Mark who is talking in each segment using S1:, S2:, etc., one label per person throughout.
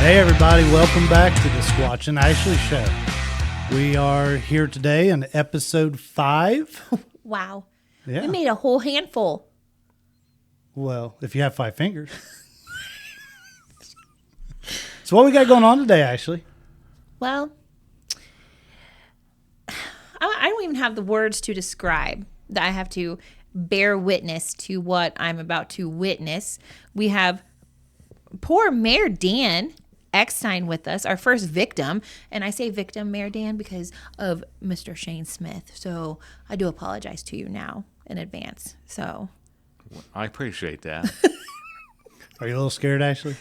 S1: Hey everybody, welcome back to the Squatch and Ashley Show. We are here today in episode 5.
S2: Wow.
S1: Yeah.
S2: We made a whole handful.
S1: Well, if you have 5 fingers. So what we got going on today, Ashley?
S2: Well, I don't even have the words to describe that. I have to bear witness to what I'm about to witness. We have poor Mayor Dan Eckstein with us, our first victim. And I say victim, Mayor Dan, because of Mr. Shane Smith. So I do apologize to you now in advance. So
S3: I appreciate that.
S1: Are you a little scared, Ashley?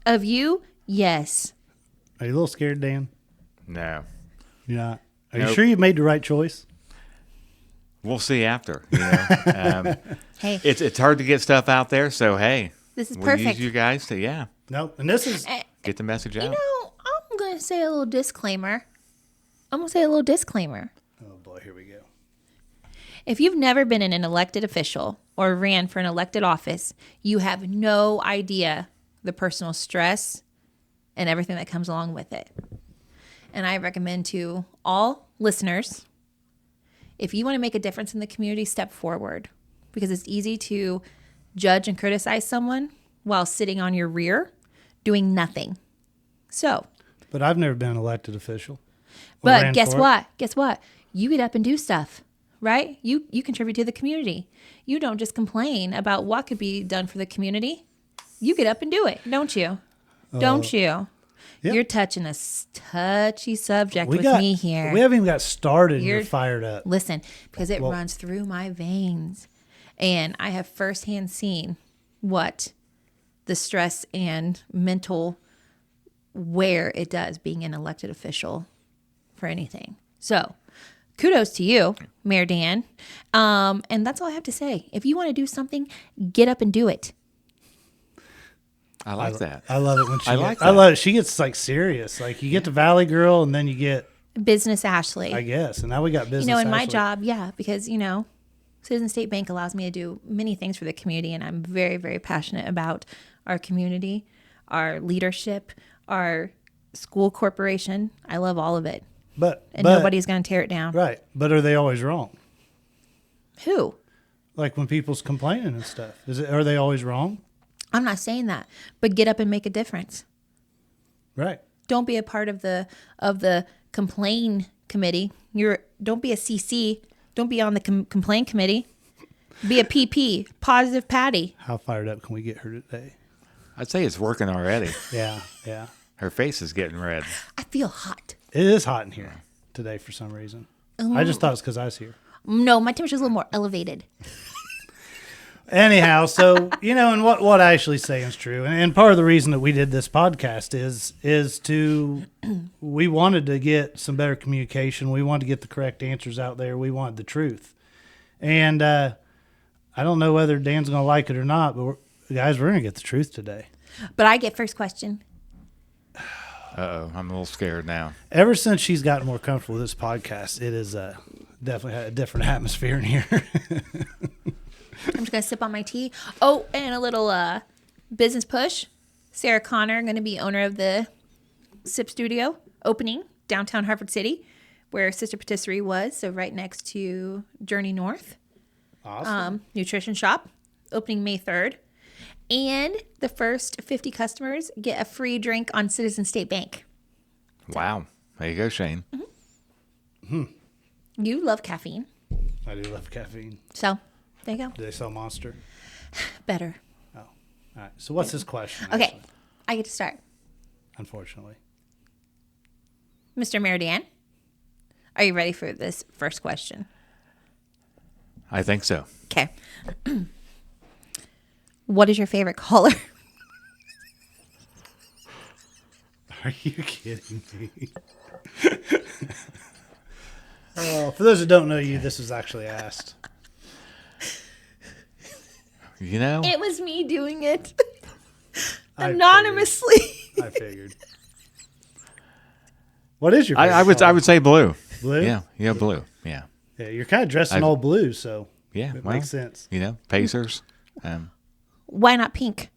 S2: of you, yes.
S1: Are you a little scared, Dan?
S3: No.
S1: You're not? Are you
S3: Nope.
S1: sure you've made the right choice?
S3: We'll see after. You know?
S2: Hey,
S3: It's hard to get stuff out there, so hey.
S2: this is
S3: We'll
S2: perfect.
S3: use you guys to,
S1: Nope. And this is...
S3: get the message
S2: You
S3: out.
S2: know, I'm going to say a little disclaimer. I'm going to say a little disclaimer.
S1: Oh boy, here we go.
S2: If you've never been an elected official or ran for an elected office, you have no idea the personal stress and everything that comes along with it. And I recommend to all listeners, if you want to make a difference in the community, step forward, because it's easy to judge and criticize someone while sitting on your rear doing nothing. So,
S1: But I've never been an elected official. Or ran
S2: but guess
S1: for it.
S2: what? Guess what? You get up and do stuff, right? You contribute to the community. You don't just complain about what could be done for the community. You get up and do it, don't you? Don't you?
S1: Yep.
S2: You're touching a touchy subject with me here.
S1: We haven't even got started and you're
S2: You're-
S1: fired up.
S2: Listen, because it runs through my veins. And I have firsthand seen what the stress and mental wear it does being an elected official for anything. So kudos to you, Mayor Dan. And that's all I have to say. If you want to do something, get up and do it.
S3: I like that.
S1: I love it when she
S3: I
S1: gets,
S3: like
S1: I
S3: that.
S1: love it. She gets like serious. Like you get the Valley Girl and then you get,
S2: Business Ashley.
S1: I guess. And now we got business.
S2: You know, in my
S1: Ashley.
S2: job, yeah, because, you know, Citizen State Bank allows me to do many things for the community, and I'm very, very passionate about our community, our leadership, our school corporation. I love all of it,
S1: But
S2: and nobody's going to tear it down.
S1: right. But are they always wrong?
S2: Who?
S1: Like when people's complaining and stuff, are they always wrong?
S2: I'm not saying that, but get up and make a difference.
S1: Right.
S2: Don't be a part of the complain committee. Don't be a CC. Don't be on the complain committee. Be a PP, positive Patty.
S1: How fired up can we get her today?
S3: I'd say it's working already.
S1: Yeah. Yeah.
S3: Her face is getting red.
S2: I feel hot.
S1: It is hot in here today for some reason. I just thought it's because I was here.
S2: No, my temperature's a little more elevated.
S1: Anyhow, so, you know, and what Ashley's saying is true. And part of the reason that we did this podcast is to, we wanted to get some better communication. We wanted to get the correct answers out there. We wanted the truth. And I don't know whether Dan's going to like it or not, but guys, we're going to get the truth today.
S2: But I get first question.
S3: Uh-oh, I'm a little scared now.
S1: Ever since she's gotten more comfortable with this podcast, it is definitely had a different atmosphere in here.
S2: I'm just going to sip on my tea. Oh, and a little business push. Sarah Connor, going to be owner of the Sip Studio, opening downtown Hartford City, where Sister Patisserie was, so right next to Journey North.
S1: Awesome.
S2: Nutrition shop, opening May 3rd. And the first 50 customers get a free drink on Citizen State Bank.
S3: Wow. There you go, Shane.
S2: You love caffeine,
S1: I do love caffeine.
S2: so there you go.
S1: Do they sell Monster?
S2: Better.
S1: Oh, all right. So what's this question?
S2: Okay,
S1: Ashley?
S2: I get to start.
S1: Unfortunately.
S2: Mr. Meridian, are you ready for this first question?
S3: I think so.
S2: Okay. What is your favorite color?
S1: Are you kidding me? Oh, for those who don't know you, this was actually asked.
S3: You know?
S2: It was me doing it
S1: I
S2: anonymously.
S1: I figured. What is your favorite
S3: I
S1: color?
S3: would say blue.
S1: Blue?
S3: Yeah, blue. Yeah.
S1: Yeah, you're kind of dressed in all blue, so
S3: Yeah.
S1: it
S3: well,
S1: makes sense.
S3: You know, Pacers.
S2: Why not pink?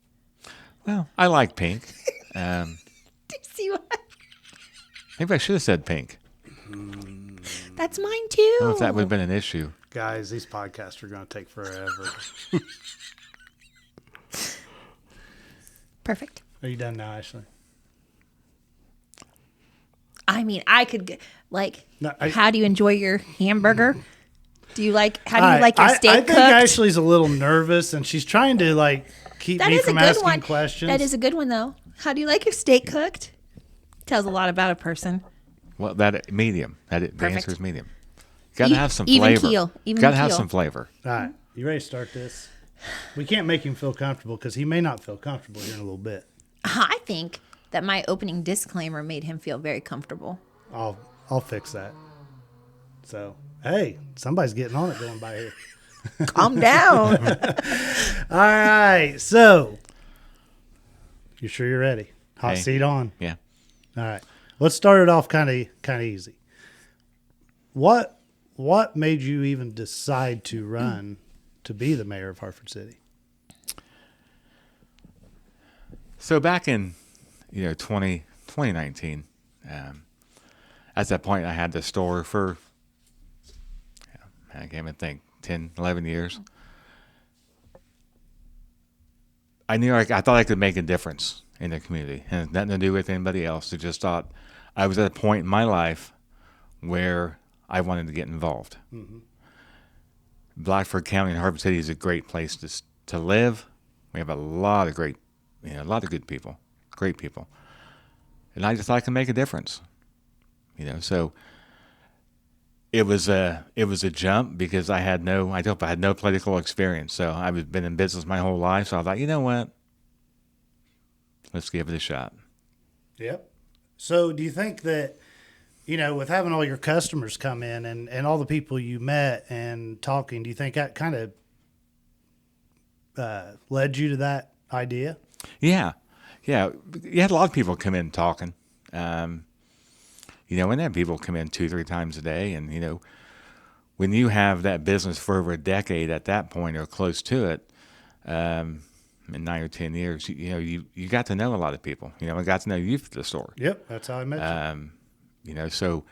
S3: Well, I like pink. Um,
S2: See what?
S3: Maybe I should have said pink.
S2: That's mine
S3: I
S2: too.
S3: don't know if that would have been an issue.
S1: Guys, these podcasts are going to take forever.
S2: Perfect.
S1: Are you done now, Ashley?
S2: I mean, I could
S1: No,
S2: how do you enjoy your hamburger? How do you like your steak
S1: I think
S2: cooked?
S1: Ashley's a little nervous, and she's trying to keep
S2: That
S1: me
S2: is a
S1: from
S2: good
S1: asking
S2: one.
S1: questions.
S2: That is a good one though. How do you like your steak cooked? Tells a lot about a person.
S3: Well, that medium. The
S2: Perfect.
S3: answer is medium. Got to have some
S2: Even
S3: flavor.
S2: keel. Even
S3: Got to have
S2: keel.
S3: some flavor.
S1: All right, you ready to start this? We can't make him feel comfortable because he may not feel comfortable here in a little bit.
S2: I think that my opening disclaimer made him feel very comfortable.
S1: I'll fix that. So, hey, somebody's getting on it going by here.
S2: Calm down.
S1: All right, so you sure you're ready? Hot
S3: Hey.
S1: seat on.
S3: Yeah.
S1: All right, let's start it off kind of easy. What made you even decide to run to be the mayor of Hartford City?
S3: So back in 2019, at that point I had the store for I can't even think 10, 11 years. I thought I could make a difference in the community, and it had nothing to do with anybody else. I just thought I was at a point in my life where I wanted to get involved. Mm-hmm. Blackford County and Hartford City is a great place to live. We have a lot of a lot of good people, great people, and I just thought I could make a difference. So it was a jump because I had no political experience. So I've been in business my whole life. So I thought, you know what, let's give it a shot.
S1: Yep. So do you think that, with having all your customers come in and all the people you met and talking, do you think that kind of led you to that idea?
S3: Yeah. You had a lot of people come in talking. And then people come in 2-3 times a day. And, when you have that business for over a decade at that point or close to it, in 9 or 10 years, you got to know a lot of people. I got to know you through the store.
S1: Yep, that's how I met you.
S3: So,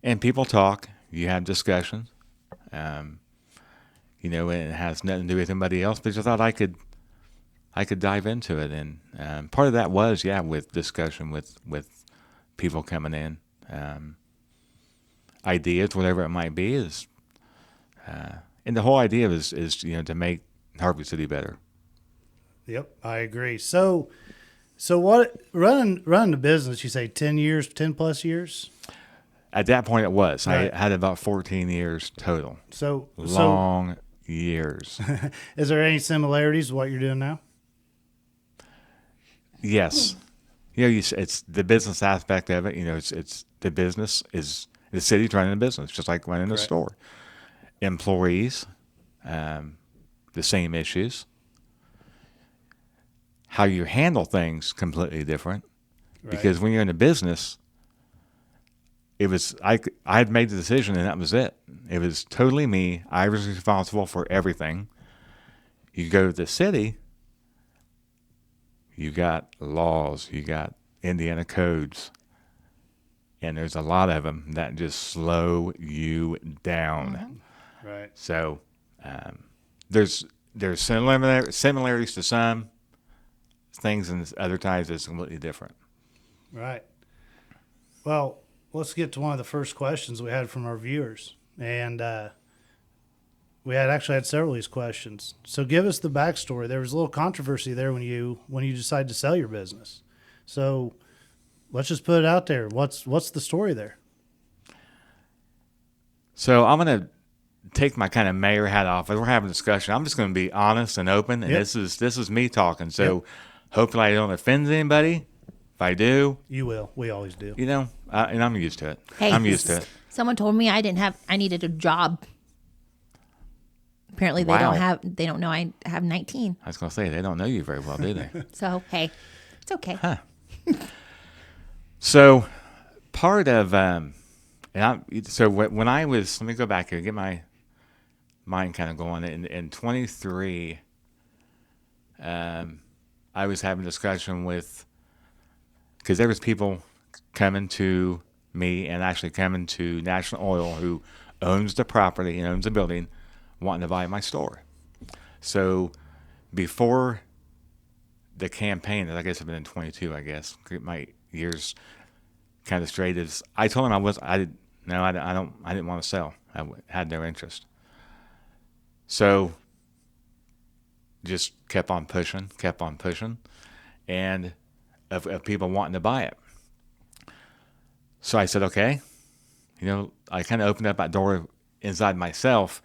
S3: and people talk, you have discussions, and it has nothing to do with anybody else, but I thought I could dive into it. And part of that was, with discussion with people coming in, ideas, whatever it might be, and the whole idea is to make Hartford City better.
S1: Yep, I agree. So what running the business? You say 10 plus years.
S3: At that point, it was.
S1: Right.
S3: I had about 14 years total.
S1: So
S3: Long years.
S1: Is there any similarities to what you're doing now?
S3: Yes. It's the business aspect of it. It's the business is the city's running a business, just like running a
S1: Correct.
S3: store. Employees, the same issues. How you handle things completely different.
S1: Right.
S3: Because when you're in a business, it was I had made the decision and that was it. It was totally me. I was responsible for everything. You go to the city, you got laws, you got Indiana codes, and there's a lot of them that just slow you down.
S1: Right.
S3: So there's similarities to some things, and other times it's completely different.
S1: Right. Well, let's get to one of the first questions we had from our viewers, and we actually had several of these questions. So give us the backstory. There was a little controversy there when you decided to sell your business. So let's just put it out there. What's the story there?
S3: So I'm gonna take my kind of mayor hat off. As we're having a discussion, I'm just gonna be honest and open, and
S1: Yep.
S3: this is me talking. So hopefully I don't offend anybody. If I do,
S1: You will. We always do.
S3: and I'm used to it.
S2: Hey,
S3: I'm used to it.
S2: Someone told me I needed a job. Apparently they
S3: Wow.
S2: don't know I have 19.
S3: I was gonna say they don't know you very well, do they?
S2: So, hey, it's okay.
S3: So part of when I was, let me go back here, get my mind kind of going. In 23, I was having a discussion with because there was people coming to me and actually coming to National Oil, who owns the property and owns the building, wanting to buy my store. So before the campaign, I guess I've been in 22, I guess my years kind of straight, is I told him I didn't want to sell. Had no interest. So just kept on pushing, and of people wanting to buy it. So I said, okay, I kind of opened up that door inside myself.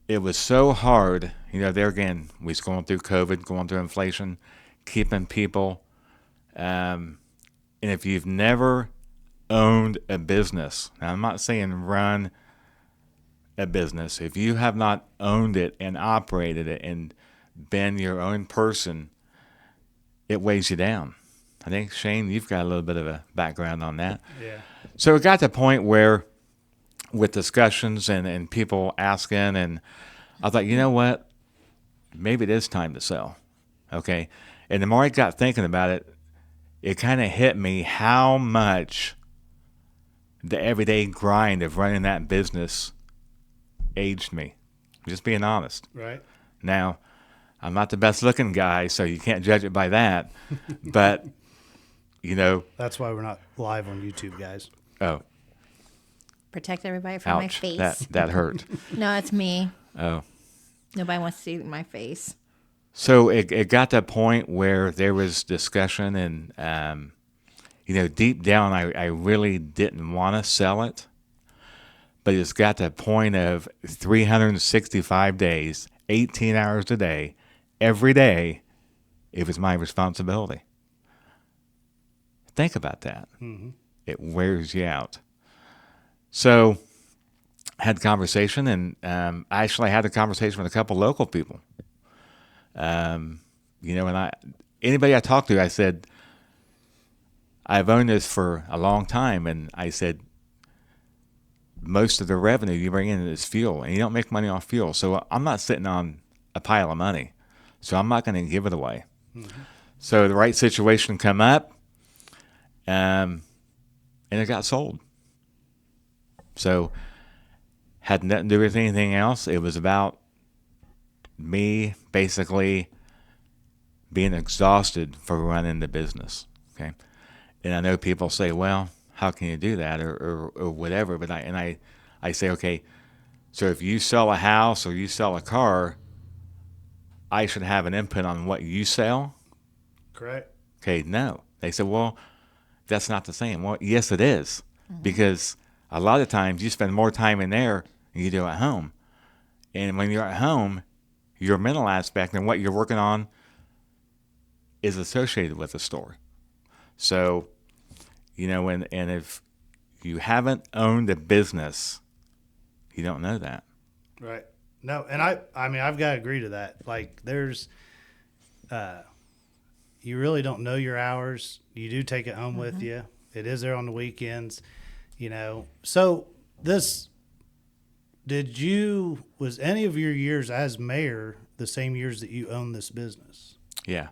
S3: It was so hard, there again, we was going through COVID, going through inflation, keeping people. And if you've never owned a business, now I'm not saying run a business. If you have not owned it and operated it and been your own person, it weighs you down. I think, Shane, you've got a little bit of a background on that.
S1: Yeah.
S3: So it got to the point where, with discussions and people asking, and I thought, you know what? Maybe it is time to sell. Okay. And the more I got thinking about it, it kind of hit me how much the everyday grind of running that business aged me. Just being honest.
S1: Right.
S3: Now, I'm not the best looking guy, so you can't judge it by that. But,
S1: That's why we're not live on YouTube, guys.
S3: oh,
S2: Protect everybody from my
S3: ouch,
S2: face.
S3: that hurt.
S2: No, it's me.
S3: Oh.
S2: Nobody wants to see my face.
S3: So it got to a point where there was discussion, and deep down, I really didn't want to sell it, but it's got to a point of 365 days, 18 hours a day, every day, it was my responsibility. Think about that. Mm-hmm. It wears you out. So had a conversation, and I actually had a conversation with a couple local people. And anybody I talked to, I said, I've owned this for a long time, and I said, most of the revenue you bring in is fuel, and you don't make money off fuel. So I'm not sitting on a pile of money, so I'm not going to give it away. Mm-hmm. So the right situation come up, and it got sold. So had nothing to do with anything else. It was about me basically being exhausted for running the business. Okay. And I know people say, well, how can you do that or whatever? But I say, okay, so if you sell a house or you sell a car, I should have an input on what you sell.
S1: Correct.
S3: Okay. No. They said, well, that's not the same. Well, yes, it is. Mm-hmm. Because a lot of times you spend more time in there than you do at home. And when you're at home, your mental aspect and what you're working on is associated with the store. So, and if you haven't owned a business, you don't know that.
S1: Right. No, and I mean, I've got to agree to that. Like, there's, you really don't know your hours. You do take it home mm-hmm. with you. It is there on the weekends, So was any of your years as mayor the same years that you owned this business?
S3: Yeah.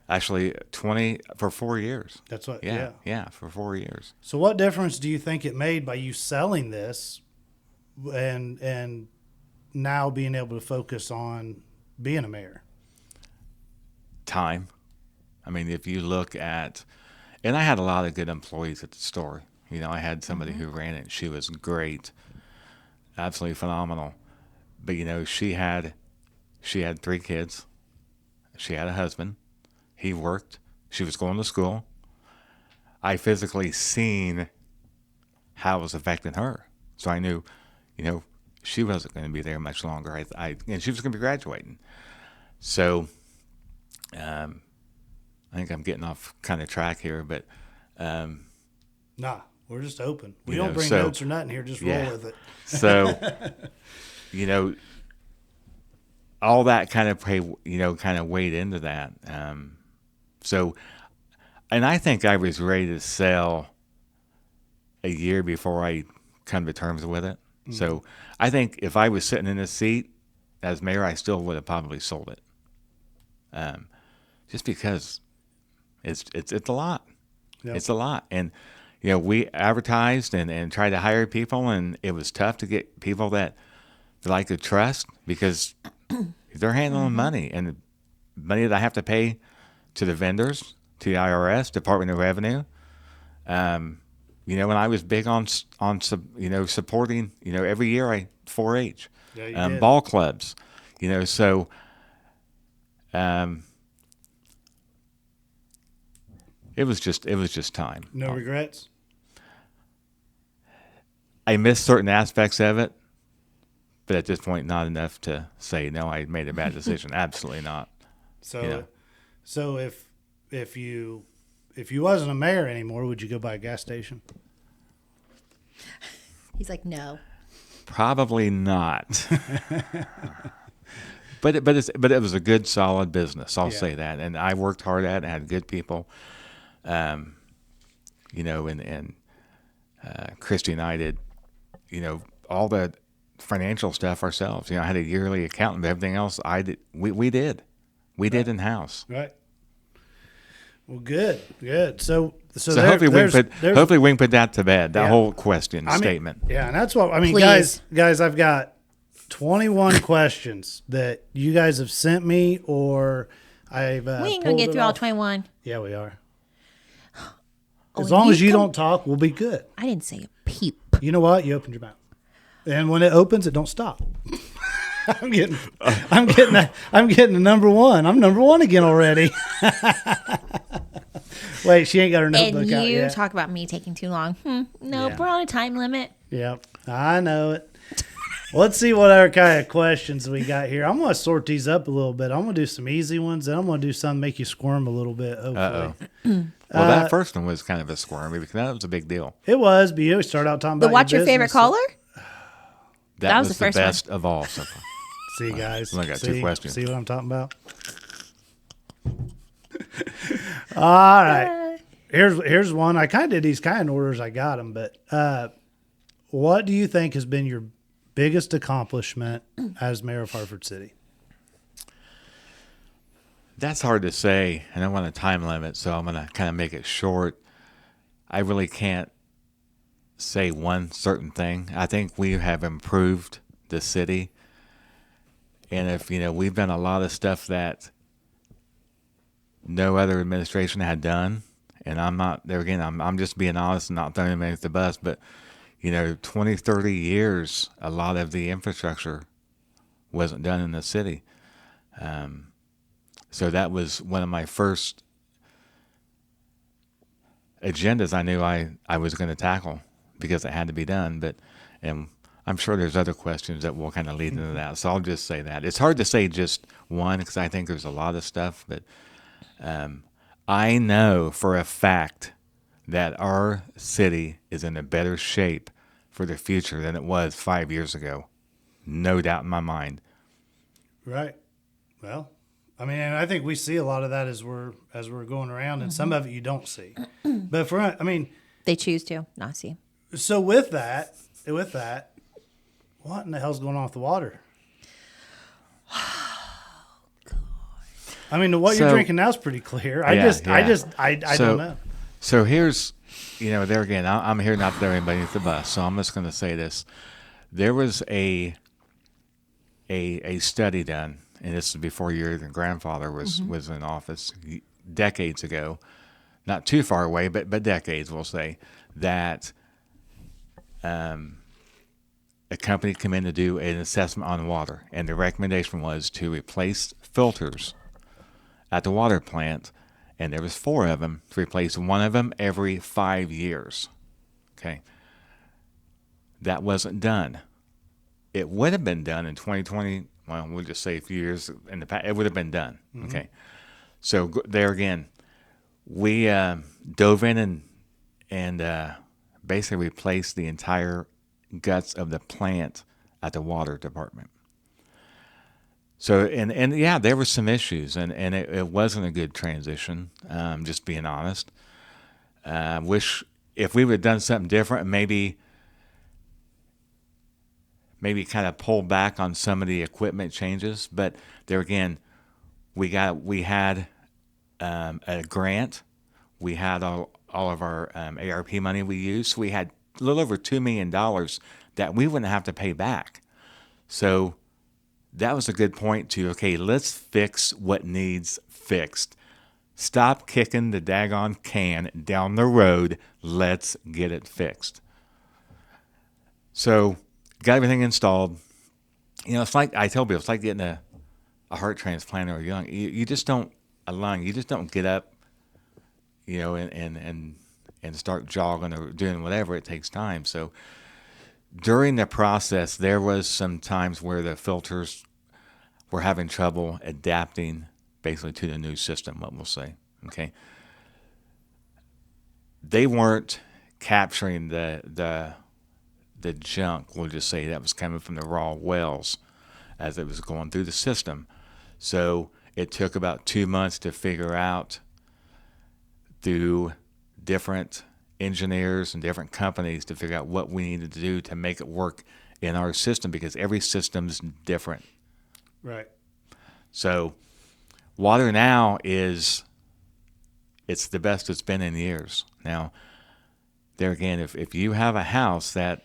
S3: Actually, 20 for 4 years.
S1: That's what.
S3: Yeah, for 4 years.
S1: So, what difference do you think it made by you selling this, and now being able to focus on being a mayor?
S3: Time. I mean, if you look at, and I had a lot of good employees at the store. I had somebody mm-hmm. who ran it. She was great, absolutely phenomenal. But she had 3 kids. She had a husband. He worked. She was going to school. I physically seen how it was affecting her. So I knew, she wasn't going to be there much longer. And she was going to be graduating. So I think I'm getting off kind of track here, but
S1: nah, we're just open. We don't bring notes or nothing here. Just roll with it.
S3: So, all that kind of weighed into that. So, and I think I was ready to sell a year before I come to terms with it. Mm-hmm. So I think if I was sitting in this seat as mayor, I still would have probably sold it. Just because, It's a lot.
S1: Yep.
S3: It's a lot. And we advertised and tried to hire people, and it was tough to get people that like to trust because they're handling money, and the money that I have to pay to the vendors, to the IRS, Department of Revenue. When I was big on supporting, every year 4-H,
S1: Yeah, you did.
S3: ball clubs, so it was just time.
S1: No regrets?
S3: I missed certain aspects of it, but at this point, not enough to say no. I made a bad decision. Absolutely not.
S1: So, so if you wasn't a mayor anymore, would you go by a gas station?
S2: He's like, no.
S3: Probably not. But it was a good, solid business. I'll say that, and I worked hard at it. And had good people, and Christy and I did, all the financial stuff ourselves. I had a yearly accountant, but everything else I did. We did in house.
S1: Right. Well, good. So
S3: hopefully we can put that to bed. That whole question
S1: I mean,
S3: statement.
S1: Yeah, and that's what I mean,
S2: Please.
S1: guys. I've got 21 questions that you guys have sent me, or I've.
S2: We ain't going to get through all 21.
S1: Yeah, we are.
S2: Oh,
S1: As long as you don't talk, we'll be good.
S2: I didn't say a peep.
S1: You know what? You opened your mouth, and when it opens, it don't stop. I'm getting the number one. I'm number one again already. Wait, she ain't got her notebook
S2: And
S1: out
S2: you
S1: yet.
S2: talk about me taking too long. No,
S1: Yeah.
S2: we're on a time limit.
S1: Yep, I know it. Let's see what other kind of questions we got here. I'm going to sort these up a little bit. I'm going to do some easy ones, and I'm going to do some make you squirm a little bit, hopefully.
S3: Well, that first one was kind of a squirmy because that was a big deal.
S1: It was, but you start out talking about
S2: What's your favorite
S1: business.
S2: caller?
S3: That
S2: was
S3: was
S2: the first one.
S3: best of all so far.
S1: See, guys.
S3: I got two questions.
S1: See what I'm talking about? All right. Here's one. I kind of did these kind of orders. I got them, but what do you think has been your biggest accomplishment as mayor of Hartford City?
S3: That's hard to say, and I want a time limit, so I'm going to kind of make it short. I really can't say one certain thing. I think we have improved the city, and if we've done a lot of stuff that no other administration had done, and I'm not there again. I'm just being honest and not throwing them underneath the bus, but 20, 30 years, a lot of the infrastructure wasn't done in the city. So that was one of my first agendas I knew I was going to tackle because it had to be done. And I'm sure there's other questions that will kind of lead into that. So I'll just say that. It's hard to say just one because I think there's a lot of stuff. But I know for a fact that our city is in a better shape for the future than it was 5 years ago. No doubt in my mind.
S1: Right. Well, I mean, and I think we see a lot of that as we're going around, and some of it you don't see. But
S2: They choose to not see.
S1: so with that, what in the hell's going on with the water? I mean, what you're
S3: So-
S1: drinking now is pretty clear. I
S3: Yeah,
S1: don't know.
S3: So here's, there again, I'm here not to throw anybody underneath the bus, so I'm just going to say this. There was a study done, and this is before your grandfather was in office decades ago, not too far away, but decades, we'll say, that a company came in to do an assessment on water, and the recommendation was to replace filters at the water plant, and there was 4 of them, to replace one of them every 5 years. Okay. That wasn't done. It would have been done in 2020. Well, we'll just say a few years in the past. It would have been done. Okay. So there again, we dove in and basically replaced the entire guts of the plant at the water department. So, and yeah, there were some issues, and it wasn't a good transition, just being honest. Wish if we would have done something different, maybe kind of pull back on some of the equipment changes. But there again, we had a grant we had all of our ARP money we used. So we had a little over $2 million that we wouldn't have to pay back. So that was a good point to, okay, let's fix what needs fixed. Stop kicking the daggone can down the road. Let's get it fixed. So got everything installed. You know, it's like I tell people, it's like getting a heart transplant or young. You just don't you just don't get up, you know, and start jogging or doing whatever. It takes time. So during the process, there was some times where the filters were having trouble adapting basically to the new system, what we'll say. Okay. They weren't capturing the junk, we'll just say, that was coming from the raw wells as it was going through the system. So it took about 2 months to figure out through different engineers and different companies to figure out what we needed to do to make it work in our system, because every system's different.
S1: Right.
S3: So water now it's the best it's been in years. Now, there again, if you have a house that,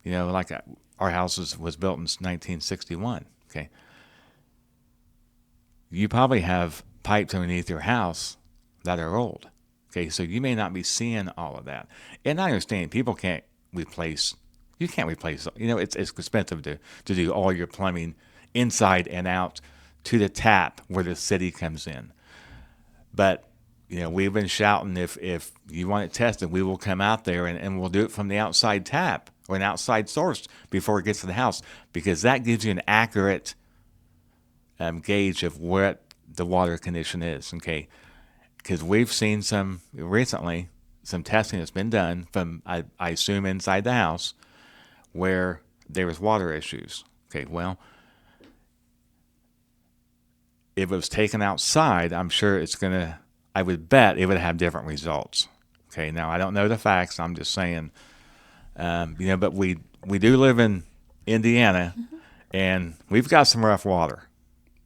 S3: you know, like our house was built in 1961, okay, you probably have pipes underneath your house that are old. Okay, so you may not be seeing all of that. And I understand people can't replace, you know, it's expensive to do all your plumbing inside and out to the tap where the city comes in. But, you know, we've been shouting, if you want it tested, we will come out there and we'll do it from the outside tap or an outside source before it gets to the house, because that gives you an accurate gauge of what the water condition is, okay? Because we've seen recently some testing that's been done from, I assume, inside the house where there was water issues. Okay, well, if it was taken outside, I'm sure I would bet it would have different results. Okay, now I don't know the facts. I'm just saying, you know, but we do live in Indiana, and we've got some rough water.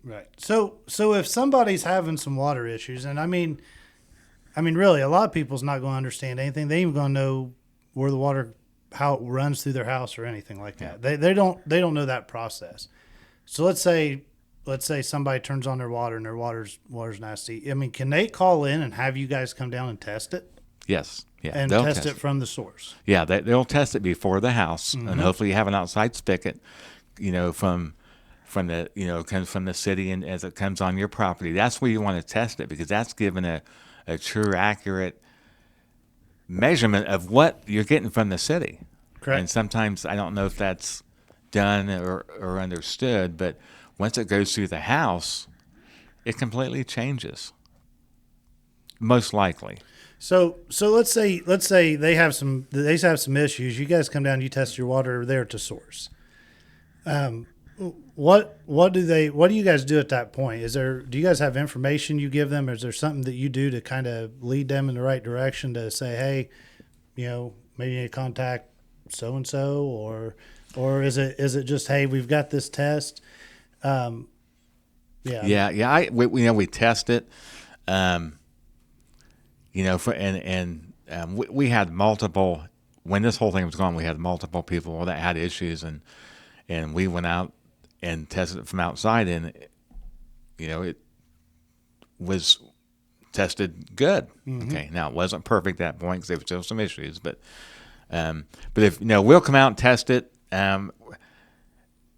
S1: Right. So if somebody's having some water issues, and I mean, really, a lot of people's not going to understand anything. They ain't even going to know where the water, how it runs through their house or anything like that. They don't know that process. So let's say somebody turns on their water and their water's nasty. I mean, can they call in and have you guys come down and test it?
S3: Yes. Yeah.
S1: And test it from the source.
S3: Yeah, they'll test it before the house, and hopefully you have an outside spigot, you know, from the, you know, comes from the city, and as it comes on your property, that's where you want to test it, because that's giving a true, accurate measurement of what you're getting from the city.
S1: Correct.
S3: And sometimes I don't know if that's done or understood, but once it goes through the house, it completely changes. Most likely. So
S1: let's say they have some issues. You guys come down, you test your water there to source. What do you guys do at that point? Do you guys have information you give them, or is there something that you do to kind of lead them in the right direction to say, hey, you know, maybe you need to contact so and so, or is it just, hey, we've got this test? We
S3: test it. You know, we had multiple, when this whole thing was going, we had multiple people that had issues, and we went out and tested it from outside, and, you know, it was tested good. Okay, now it wasn't perfect at that point because there were still some issues, but if, you know, we'll come out and test it.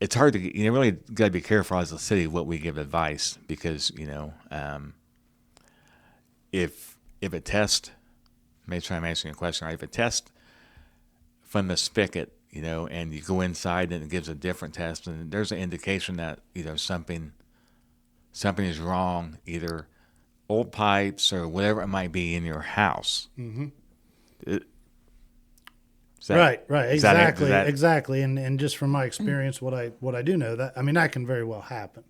S3: It's hard to, you know, really got to be careful as a city what we give advice, because, you know, if it tests, maybe try and answer your question right. If it tests from the spigot, you know, and you go inside and it gives a different test, and there's an indication that, you know, something is wrong, either old pipes or whatever it might be in your house.
S1: Mm-hmm. Right. Exactly.
S3: That,
S1: exactly. And just from my experience, what I do know, that, I mean, that can very well happen.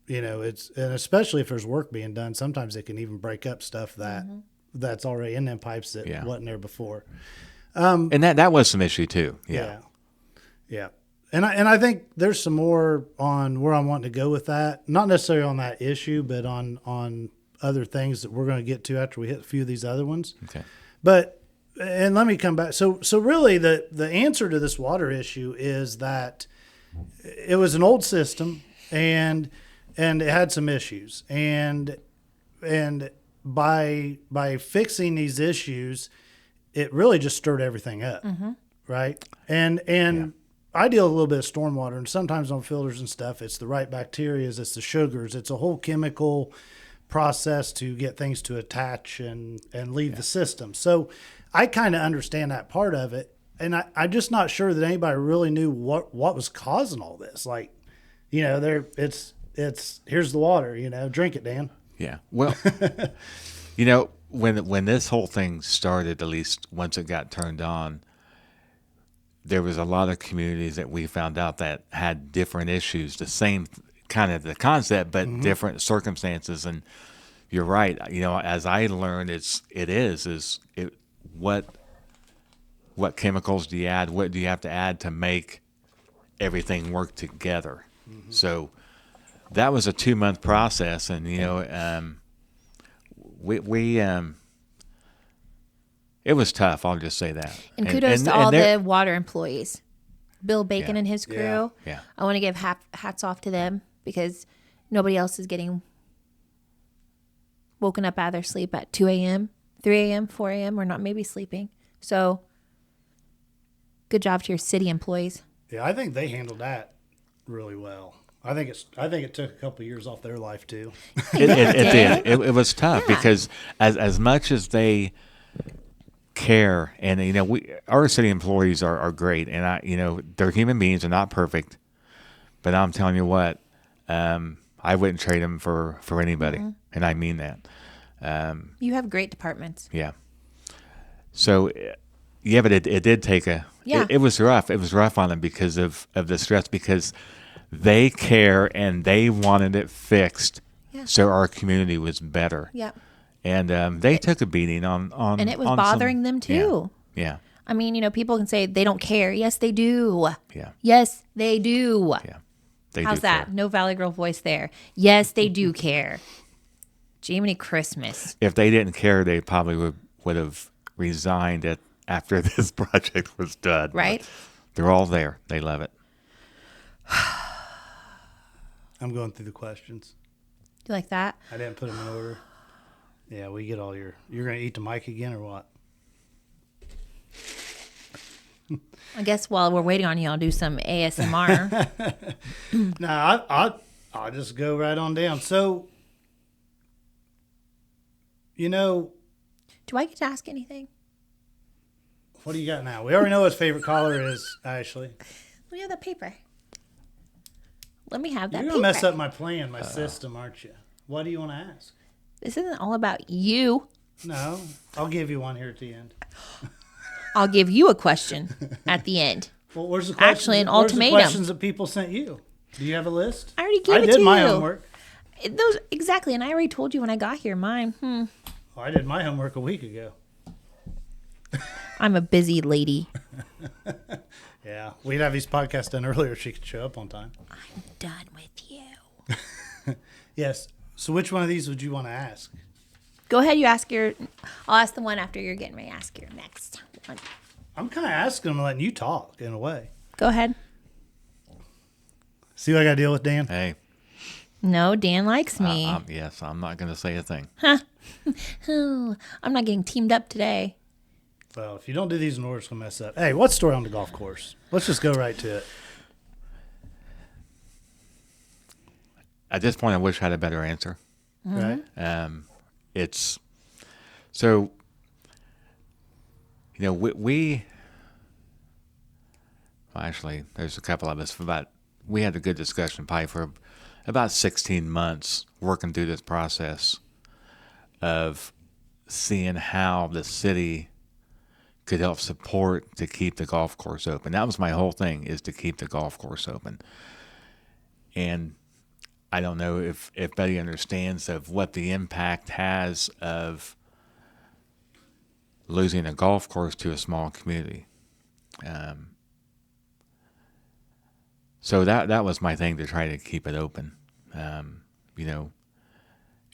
S1: You know, and especially if there's work being done, sometimes it can even break up stuff that's already in them pipes that wasn't there before.
S3: And that was some issue too. Yeah.
S1: And I think there's some more on where I'm wanting to go with that. Not necessarily on that issue, but on other things that we're going to get to after we hit a few of these other ones.
S3: Okay.
S1: But and let me come back. So really, the answer to this water issue is that it was an old system, and it had some issues, and by fixing these issues, it really just stirred everything up, right? And I deal a little bit of stormwater, and sometimes on filters and stuff, it's the right bacteria, it's the sugars, it's a whole chemical process to get things to attach and leave the system. So I kind of understand that part of it, and I'm just not sure that anybody really knew what was causing all this. Like, it's here's the water, drink it, Dan.
S3: Yeah. Well, when this whole thing started, at least once it got turned on, there was a lot of communities that we found out that had different issues, the same kind of the concept, but different circumstances. And you're right. As I learned, what chemicals do you add? What do you have to add to make everything work together? So that was a 2-month process, and it was tough. I'll just say that.
S2: And kudos to all the water employees, Bill Bacon and his crew.
S3: Yeah.
S2: I want to give hats off to them, because nobody else is getting woken up out of their sleep at 2 a.m., 3 a.m., 4 a.m., or not maybe sleeping. So good job to your city employees.
S1: Yeah, I think they handled that really well. I think it took a couple of years off their life too.
S3: It did. It was tough because as much as they care, and our city employees are great, and they're human beings, they're not perfect, but I'm telling you what, I wouldn't trade them for anybody, and I mean that.
S2: You have great departments.
S3: Yeah. So, but it did take it was rough. It was rough on them because of the stress, because they care and they wanted it fixed, so our community was better.
S2: Yeah.
S3: And they took a beating on
S2: and it was bothering them too.
S3: Yeah.
S2: I mean, people can say they don't care. Yes, they do.
S3: Yeah.
S2: Yes, they do.
S3: Yeah.
S2: How's that? Care. No Valley Girl voice there. Yes, they do care. Jiminy Christmas.
S3: If they didn't care, they probably would have resigned it after this project was done.
S2: Right.
S3: But they're all there. They love it.
S1: I'm going through the questions.
S2: You like that?
S1: I didn't put them in order. Yeah, we get all you're going to eat the mic again or what?
S2: I guess while we're waiting on you, I'll do some ASMR.
S1: No, I'll just go right on down. So,
S2: do I get to ask anything?
S1: What do you got now? We already know what his favorite color is, Ashley.
S2: Let me have that paper. Let me have that paper.
S1: You're going to mess up my plan, my system, aren't you? What do you want to ask?
S2: This isn't all about you.
S1: No, I'll give you one here at the end.
S2: I'll give you a question at the end.
S1: Well, where's the questions?
S2: Actually, an
S1: where's
S2: ultimatum.
S1: The questions that people sent you? Do you have a list?
S2: I already gave it to you.
S1: I did my homework.
S2: Those exactly, and I already told you when I got here. Mine.
S1: Well, I did my homework a week ago.
S2: I'm a busy lady.
S1: Yeah, we'd have these podcasts done earlier if she could show up on time.
S2: I'm done with you.
S1: Yes. So which one of these would you want to ask?
S2: Go ahead. You ask I'll ask the one after you're getting ready to ask your next one.
S1: I'm kind of asking them and letting you talk in a way.
S2: Go ahead.
S1: See what I got to deal with, Dan?
S3: Hey.
S2: No, Dan likes me.
S3: Yes, I'm not going to say a thing.
S2: Huh. I'm not getting teamed up today.
S1: Well, if you don't do these in order, it's going to mess up. Hey, what's the story on the golf course? Let's just go right to it.
S3: At this point, I wish I had a better answer.
S1: Right.
S3: It's so, we well, actually, there's a couple of us, we had a good discussion probably for about 16 months working through this process of seeing how the city could help support to keep the golf course open. That was my whole thing, is to keep the golf course open. And I don't know if Betty understands of what the impact has of losing a golf course to a small community. So that was my thing, to try to keep it open.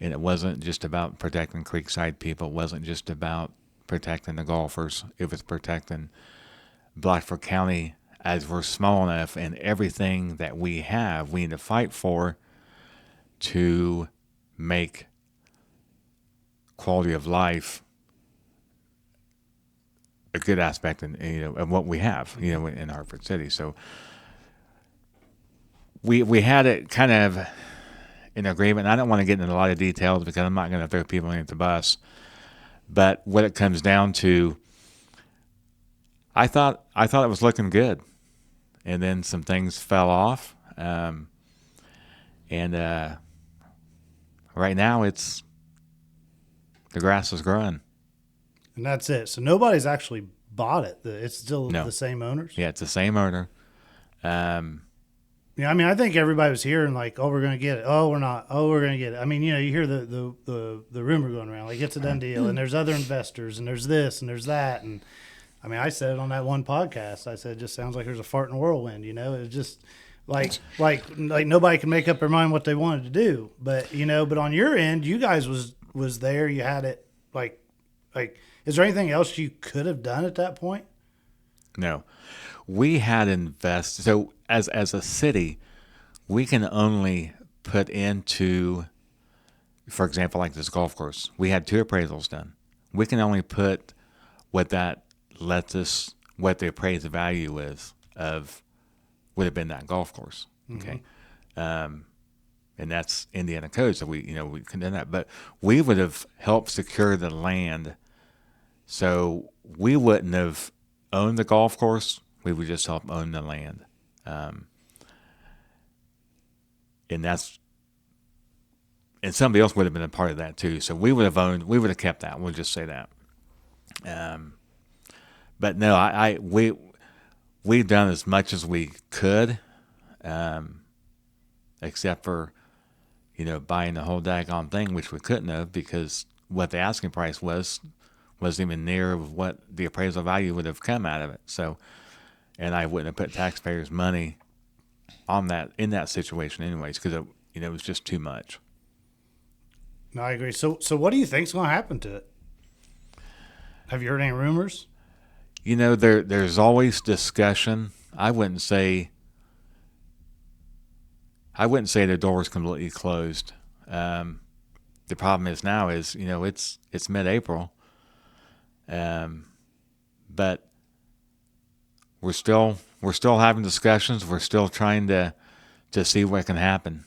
S3: And it wasn't just about protecting Creekside people. It wasn't just about protecting the golfers. It was protecting Blackfoot County, as we're small enough, and everything that we have, we need to fight for to make quality of life a good aspect of what we have, in Hartford City. So we had it kind of in agreement. I don't want to get into a lot of details because I'm not going to throw people into the bus. But what it comes down to, I thought it was looking good, and then some things fell off. And right now, the grass is growing.
S1: And that's it. So nobody's actually bought it. It's still
S3: No.
S1: the same owners.
S3: Yeah, it's the same owner.
S1: Yeah, I mean, I think everybody was hearing like, "Oh, we're going to get it. Oh, we're not. Oh, we're going to get it." I mean, you hear the rumor going around like it's a done deal, and there's other investors, and there's this, and there's that, and I mean, I said it on that one podcast. I said it just sounds like there's a fart in a whirlwind. It's just like nobody can make up their mind what they wanted to do. But but on your end, you guys was there. You had it like. Is there anything else you could have done at that point?
S3: No, we had invested. So as a city, we can only put into, for example, like this golf course. We had 2 appraisals done. We can only put what that lets us, what the appraised value is of would have been that golf course. Okay, and that's Indiana code, so we can do that. But we would have helped secure the land. So we wouldn't have owned the golf course. We would just help own the land. And somebody else would have been a part of that too. So we would have kept that. We'll just say that. But no, we've done as much as we could, except for, buying the whole daggone thing, which we couldn't have because what the asking price wasn't even near what the appraisal value would have come out of it. So, and I wouldn't have put taxpayers' money on that in that situation anyways, because it was just too much.
S1: No, I agree. So what do you think's going to happen to it? Have you heard any rumors?
S3: There's always discussion. I wouldn't say the door is completely closed. The problem is now is it's mid-April. But we're still having discussions. We're still trying to see what can happen.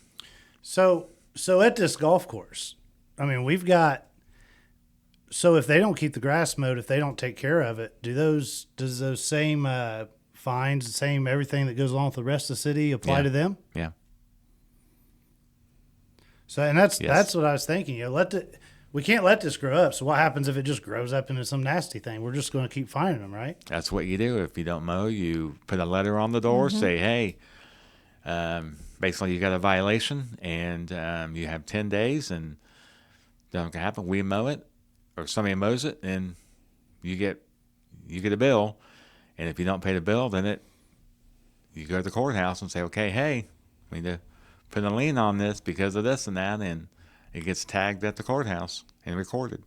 S1: So at this golf course, I mean, we've got. So if they don't keep the grass mowed, if they don't take care of it, does those same fines, the same everything that goes along with the rest of the city apply to them?
S3: Yeah.
S1: So and that's what I was thinking. We can't let this grow up. So what happens if it just grows up into some nasty thing? We're just going to keep finding them, right?
S3: That's what you do. If you don't mow, you put a letter on the door, say, hey, basically you got a violation, and you have 10 days, and nothing can happen. We mow it, or somebody mows it, and you get a bill. And if you don't pay the bill, then you go to the courthouse and say, okay, hey, we need to put a lien on this because of this and that, and it gets tagged at the courthouse and recorded.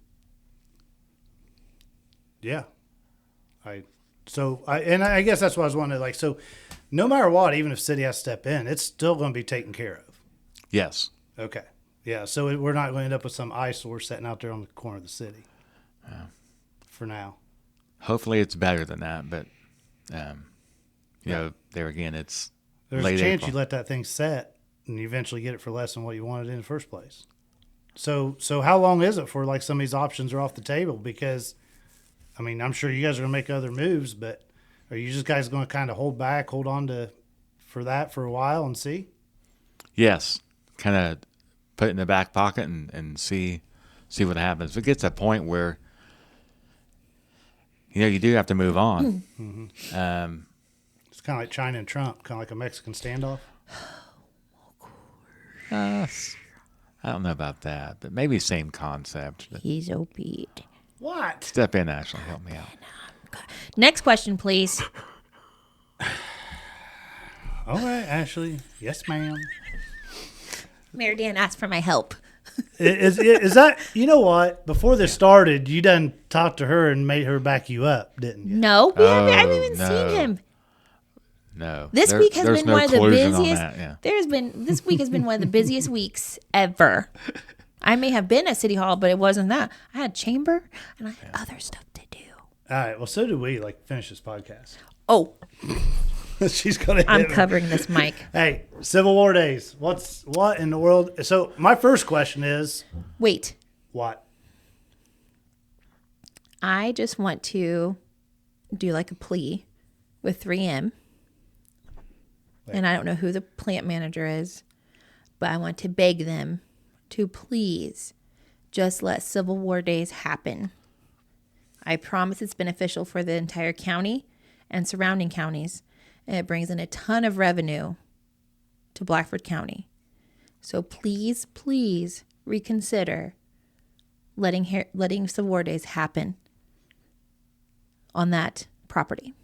S1: Yeah. I guess that's what I was wondering. So no matter what, even if city has to step in, it's still going to be taken care of.
S3: Yes.
S1: Okay. Yeah. So we're not going to end up with some eyesore sitting out there on the corner of the city. For now.
S3: Hopefully it's better than that, but there again, it's
S1: there's
S3: late
S1: a chance
S3: April.
S1: you let that thing set and you eventually get it for less than what you wanted in the first place. So how long is it for some of these options are off the table? Because, I mean, I'm sure you guys are going to make other moves, but are you just guys going to kind of hold on for that for a while and see?
S3: Yes, kind of put it in the back pocket and see what happens. If it gets to a point where you do have to move on.
S1: Mm-hmm. It's kind of like China and Trump, kind of like a Mexican standoff.
S3: I don't know about that, but maybe same concept. But
S2: He's OP'd.
S1: What?
S3: step in, Ashley. Help me out.
S2: Next question, please.
S1: All right, Ashley. Yes, ma'am.
S2: Mary Dan asked for my help.
S1: Is that, you know what? Before this started, you done talked to her and made her back you up, didn't you?
S2: No, I haven't even
S3: no.
S2: seen him.
S3: No.
S2: This week has
S3: there's
S2: been
S3: no
S2: one of the
S3: collusion on
S2: busiest.
S3: that, yeah.
S2: This week has been one of the busiest weeks ever. I may have been at City Hall, but it wasn't that. I had chamber and I had other stuff to do.
S1: All right. Well, so do we. Like, finish this podcast.
S2: Oh,
S1: She's gonna.
S2: I'm
S1: hit me.
S2: covering this mic.
S1: Hey, Civil War days. What in the world? So my first question is,
S2: Wait,
S1: what?
S2: I just want to do like a plea with 3M. And I don't know who the plant manager is, but I want to beg them to please just let Civil War days happen. I promise it's beneficial for the entire county and surrounding counties, and it brings in a ton of revenue to Blackford County. So please, please reconsider letting Civil War days happen on that property.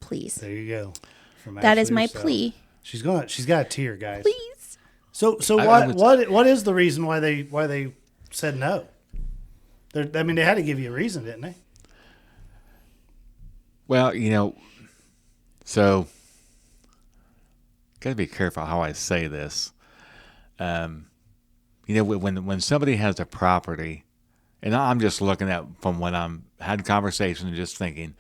S2: Please.
S1: There you go. From
S2: That is
S1: Ashley
S2: my
S1: herself.
S2: plea.
S1: She's got a tear, guys.
S2: Please.
S1: So
S3: I
S1: what is the reason why they said no? I mean, they had to give you a reason, didn't they?
S3: Well, so got to be careful how I say this. When somebody has a property, and I'm just looking at from when I'm had conversation and just thinking,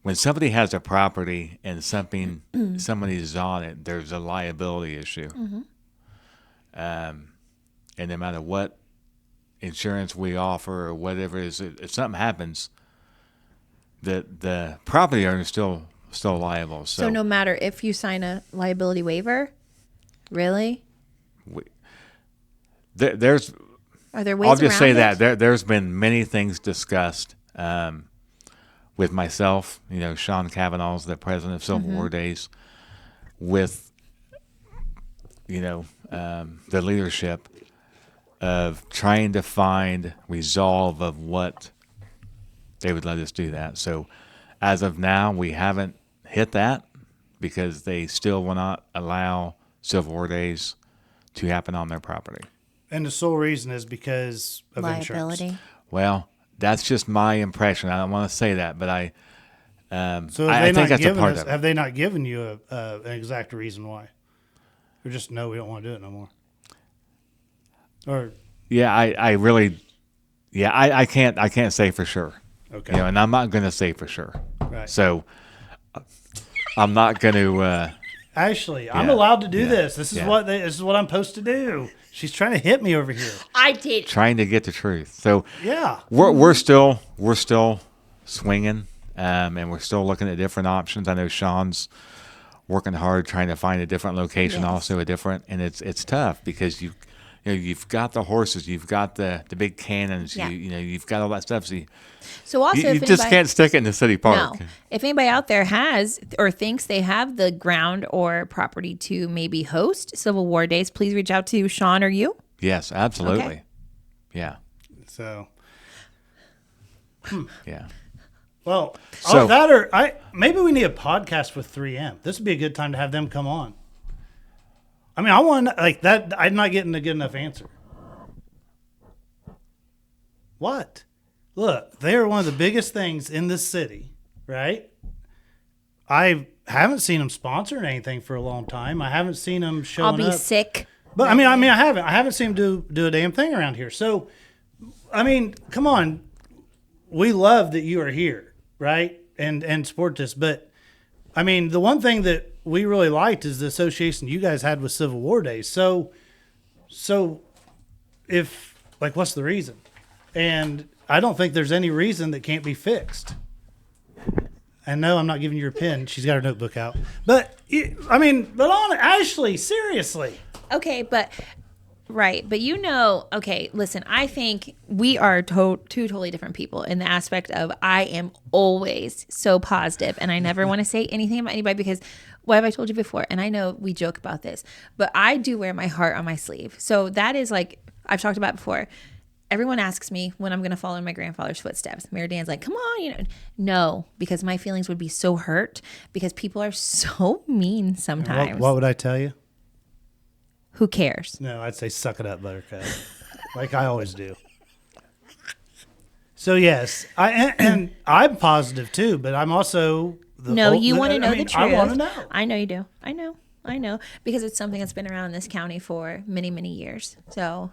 S3: when somebody has a property and somebody's on it, there's a liability issue.
S2: Mm-hmm.
S3: And no matter what insurance we offer or whatever it is, if something happens, the property owner is still liable.
S2: So no matter if you sign a liability waiver, really?
S3: There's.
S2: Are there ways
S3: I'll just say
S2: around
S3: that
S2: it?
S3: there's been many things discussed with myself. Sean Kavanaugh's the president of Civil War Days, with the leadership of trying to find resolve of what they would let us do that. So as of now, we haven't hit that because they still will not allow Civil War Days to happen on their property.
S1: And the sole reason is because of insurance.
S2: Liability.
S3: Well, that's just my impression. I don't want to say that, but I
S1: So
S3: I think that's a part of it.
S1: have they not given you an exact reason why? Or just no, we don't want to do it no more. Or
S3: Yeah, I really, I can't say for sure.
S1: okay,
S3: And I'm not going to say for sure.
S1: right.
S3: So I'm not going to.
S1: Ashley, I'm
S3: Yeah,
S1: allowed to do
S3: yeah,
S1: this. This is what I'm supposed to do. She's trying to hit me over here.
S2: I did.
S3: Trying to get the truth. So
S1: Yeah.
S3: we're still swinging, and we're still looking at different options. I know Sean's working hard trying to find a different location,
S2: Yes.
S3: also and it's tough because you've got the horses, you've got the big cannons,
S2: Yeah.
S3: you've got all that stuff. So
S2: So also,
S3: you
S2: if
S3: just
S2: anybody,
S3: can't stick it in the city park.
S2: no, if anybody out there has or thinks they have the ground or property to maybe host Civil War Days, please reach out to Sean or you.
S3: Yes, absolutely.
S2: Okay.
S3: Yeah,
S1: So,
S3: yeah.
S1: well,
S3: So-
S1: that or maybe we need a podcast with 3M. This would be a good time to have them come on. I mean, I want like that. I'm not getting a good enough answer. What? Look, they are one of the biggest things in this city, right? I haven't seen them sponsoring anything for a long time. I haven't seen them showing
S2: I'll be
S1: up.
S2: sick.
S1: But I mean, I haven't seen them do a damn thing around here. So, I mean, come on, we love that you are here, right? And support this. But I mean, the one thing that we really liked is the association you guys had with Civil War Days. So if like, what's the reason? And I don't think there's any reason that can't be fixed. And no, I'm not giving you your pen. She's got her notebook out. But I mean, but on Ashley, seriously.
S2: Okay, but right, but okay, listen, I think we are two totally different people in the aspect of I am always so positive and I never want to say anything about anybody because what have I told you before? And I know we joke about this, but I do wear my heart on my sleeve. So that is like I've talked about before. Everyone asks me when I'm going to follow in my grandfather's footsteps. Mary Dan's like, come on, no, because my feelings would be so hurt because people are so mean sometimes.
S1: What would I tell you?
S2: Who cares?
S1: No, I'd say suck it up, Buttercup. like I always do. So yes, and I'm positive too, but I'm also
S2: you want to know the truth.
S1: I want to know.
S2: I know you do. I know because it's something that's been around in this county for many, many years. So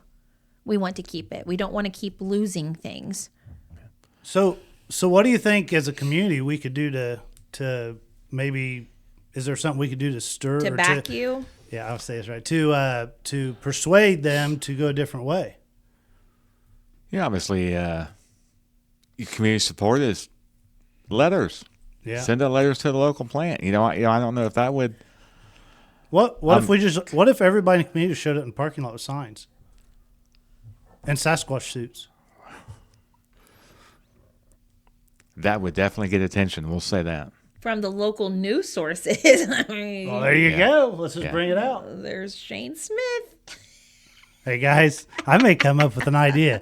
S2: we want to keep it. We don't want to keep losing things.
S1: So what do you think as a community we could do to maybe? Is there something we could do to stir
S2: To
S1: or
S2: back you?
S1: Yeah, I'll say this right. To persuade them to go a different way.
S3: Yeah, obviously, your community support is letters.
S1: Yeah.
S3: Send out letters to the local plant. I don't know if that would.
S1: What if everybody in the community showed up in the parking lot with signs and Sasquatch suits?
S3: That would definitely get attention. We'll say that.
S2: From the local news sources. I mean,
S1: Well, there you go. Let's just bring it out.
S2: there's Shane Smith.
S1: Hey guys, I may come up with an idea.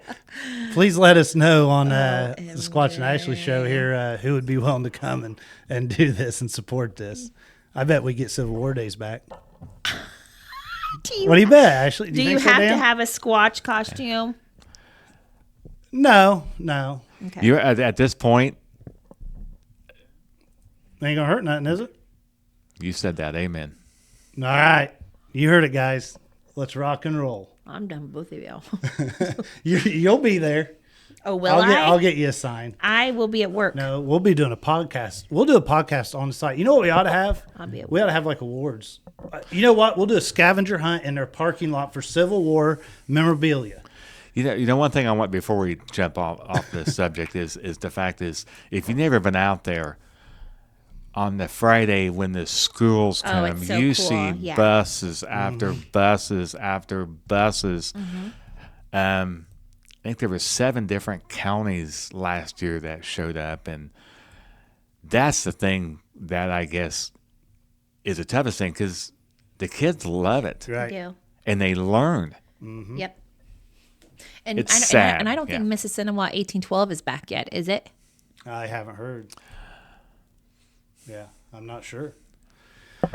S1: Please let us know on the Squatch and Ashley show here who would be willing to come and do this and support this. I bet we get Civil War days back. What do you bet, Ashley?
S2: Do you
S1: think so,
S2: have to
S1: Dan?
S2: have a Squatch costume?
S1: No.
S2: Okay.
S3: You at this point,
S1: Ain't gonna hurt nothing, is it?
S3: you said that. Amen.
S1: All right, you heard it, guys. Let's rock and roll.
S2: I'm done with both of y'all.
S1: You'll be there.
S2: Oh, will I?
S1: I'll get you a sign.
S2: I will be at work.
S1: No, we'll be doing a podcast. We'll do a podcast on the site. You know what we ought to have?
S2: I'll be at
S1: We ought to have like awards. You know what? We'll do a scavenger hunt in their parking lot for Civil War memorabilia.
S3: You know, one thing I want before we jump off this subject is the fact is if you've never been out there on the Friday when the schools come,
S2: it's so
S3: you
S2: cool.
S3: see
S2: Yeah.
S3: buses after buses after buses. I think there were 7 different counties last year that showed up, and that's the thing that I guess is the toughest thing because the kids love it
S1: Right.
S2: Do.
S3: and they learn.
S2: Yep. And
S3: It's
S2: I,
S3: sad,
S2: and I don't think
S3: yeah.
S2: Mississinawa 1812 is back yet, is it?
S1: I haven't heard. Yeah, I'm not sure. All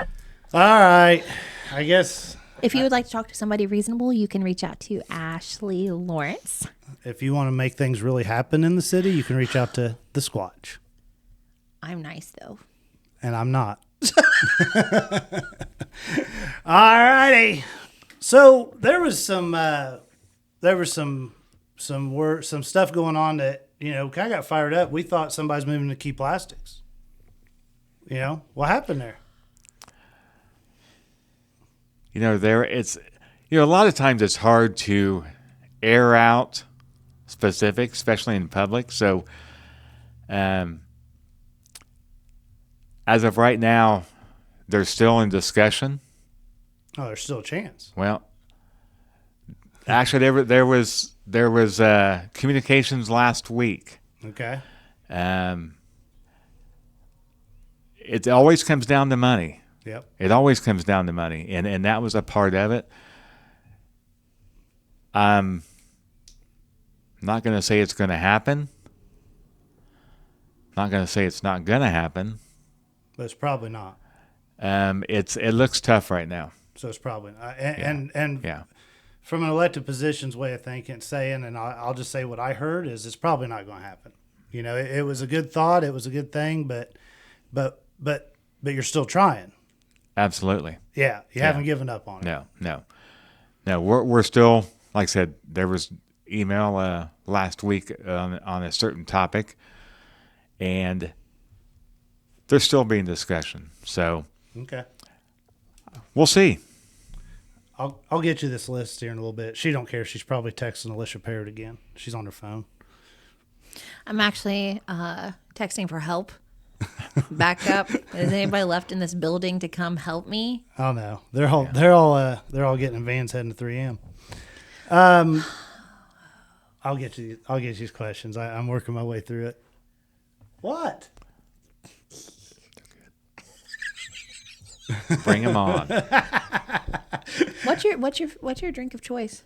S1: right. I guess
S2: If you would like to talk to somebody reasonable, you can reach out to Ashley Lawrence.
S1: if you want to make things really happen in the city, you can reach out to the Squatch.
S2: I'm nice though.
S1: And I'm not. All righty. So there was some stuff going on that, kind of got fired up. We thought somebody's moving to Key Plastics. What happened there?
S3: A lot of times it's hard to air out specifics, especially in public. So, as of right now, they're still in discussion.
S1: Oh, there's still a chance.
S3: Well, actually, there was communications last week.
S1: Okay.
S3: It always comes down to money.
S1: Yep.
S3: It always comes down to money, and that was a part of it. I'm not going to say it's going to happen. Not going to say it's not going to happen.
S1: But it's probably not.
S3: It looks tough right now.
S1: So it's probably not. And
S3: Yeah.
S1: from an elected position's way of thinking, saying, and I'll just say what I heard is it's probably not going to happen. It was a good thought. It was a good thing, but you're still trying.
S3: Absolutely.
S1: Yeah. You haven't given up on it.
S3: No. We're still, like I said, there was email last week on a certain topic, and there's still being discussion. So
S1: Okay.
S3: we'll see.
S1: I'll get you this list here in a little bit. She don't care. She's probably texting Alicia Parrott again. She's on her phone.
S2: I'm actually texting for help. Back up. Is anybody left in this building to come help me?
S1: Oh no, they're all getting in vans heading to 3M. I'll get you these questions. I'm working my way through it. What?
S3: Bring them on.
S2: What's your drink of choice?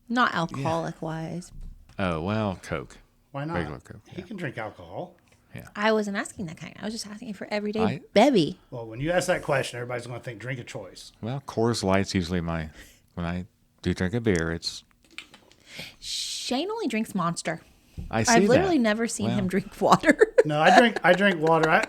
S2: Not alcoholic wise.
S3: Oh, well, Coke.
S1: Why not?
S3: Regular Coke.
S1: He can drink alcohol.
S2: I wasn't asking that kind. I was just asking for everyday bevy.
S1: Well, when you ask that question, everybody's going to think drink of choice.
S3: Well, Coors Light's usually when I do drink a beer.
S2: Shane only drinks Monster.
S3: I see
S2: I've literally
S3: that.
S2: never seen
S3: Well,
S2: him drink water.
S1: No, I drink water.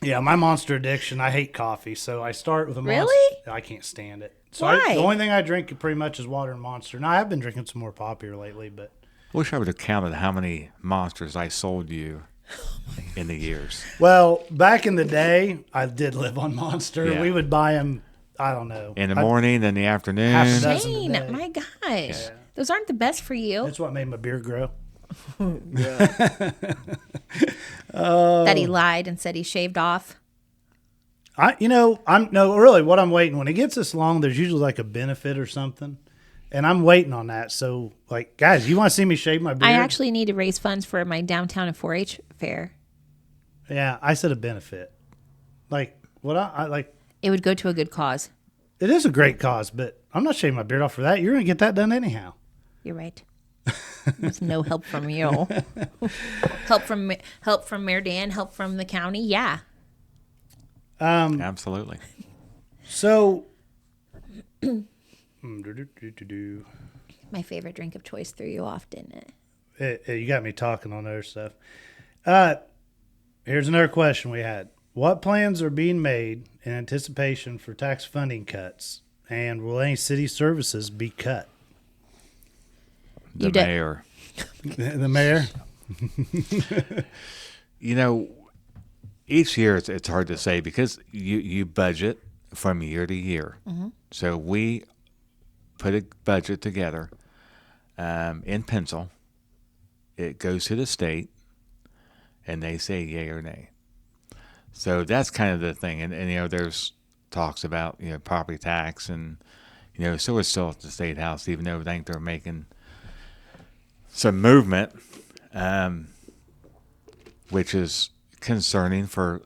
S1: Yeah, my Monster addiction. I hate coffee, so I start with a Monster.
S2: Really?
S1: I can't stand it. So
S2: Why?
S1: the only thing I drink pretty much is water and Monster. Now I have been drinking some more pop here lately, but
S3: wish I would have counted how many Monsters I sold you in the years.
S1: well, back in the day, I did live on Monster.
S3: Yeah.
S1: We would buy them. I don't know.
S3: In the morning, in the afternoon.
S1: Half a dozen.
S2: Shane,
S1: a day.
S2: my gosh. Those aren't the best for you.
S1: That's what made my beard grow.
S2: That he lied and said he shaved off.
S1: Really, what I'm waiting when it gets this long, there's usually like a benefit or something, and I'm waiting on that. So, like, guys, you want to see me shave my beard?
S2: I actually need to raise funds for my downtown and 4-H fair.
S1: Yeah, I said a benefit. Like what I like.
S2: It would go to a good cause.
S1: It is a great cause, but I'm not shaving my beard off for that. You're gonna get that done anyhow.
S2: You're right. There's no help from you. help from Mayor Dan. Help from the county. Yeah.
S3: Absolutely.
S1: So,
S2: My favorite drink of choice threw you off, didn't it?
S1: you got me talking on other stuff. Here's another question we had. What plans are being made in anticipation for tax funding cuts, and will any city services be cut?
S3: The mayor.
S1: The mayor?
S3: Each year it's hard to say because you budget from year to year.
S2: Mm-hmm.
S3: So we put a budget together in pencil. It goes to the state, and they say yay or nay. So that's kind of the thing. And there's talks about, property tax and, so it's still at the state house, even though I think they're making some movement, which is concerning for,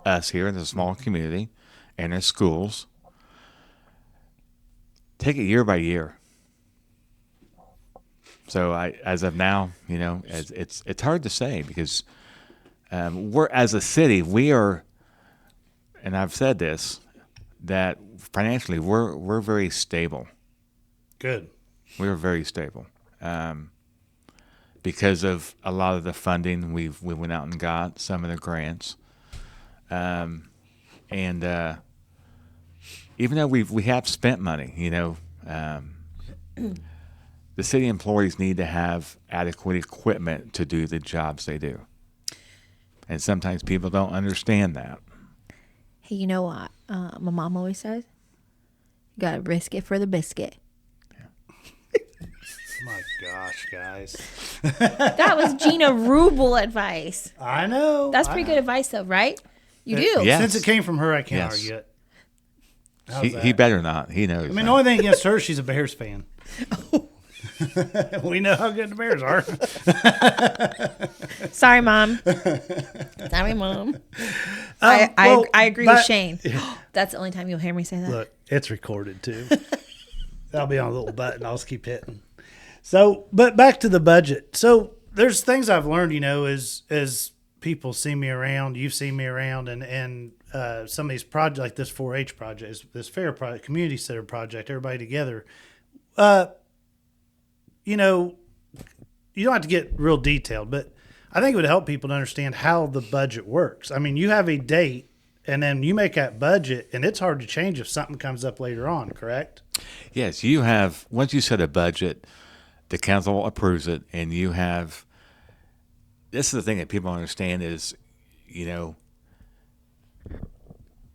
S3: us here in the small community and our schools. Take it year by year. So as of now, it's hard to say because we're as a city, we are, and I've said this, that financially we're very stable.
S1: Good.
S3: We're very stable because of a lot of the funding we went out and got, some of the grants, and even though we have spent money, the city employees need to have adequate equipment to do the jobs they do. And sometimes people don't understand that.
S2: Hey, you know what my mom always says? You got to risk it for the biscuit.
S1: My gosh, guys.
S2: That was Gina Rubel advice.
S1: I know.
S2: That's pretty good advice, though, right? You do.
S3: Yeah.
S1: Since it came from her, I can't
S3: Yes.
S1: argue it. How's
S3: He
S1: that?
S3: better not. He knows.
S1: I mean, the only thing against her, she's a Bears fan. We know how good the Bears are.
S2: Sorry, Mom. Sorry, Mom. I agree with Shane. That's the only time you'll hear me say that.
S1: Look, it's recorded too. That'll be on a little button. I'll just keep hitting. So, but back to the budget. So there's things I've learned, as people see me around, you've seen me around, and some of these projects, like this 4-H project, this fair project, community center project, everybody together. You don't have to get real detailed, but I think it would help people to understand how the budget works. I mean, you have a date, and then you make that budget, and it's hard to change if something comes up later on, correct?
S3: Yes, you have, once you set a budget, the council approves it, and you have, this is the thing that people don't understand is,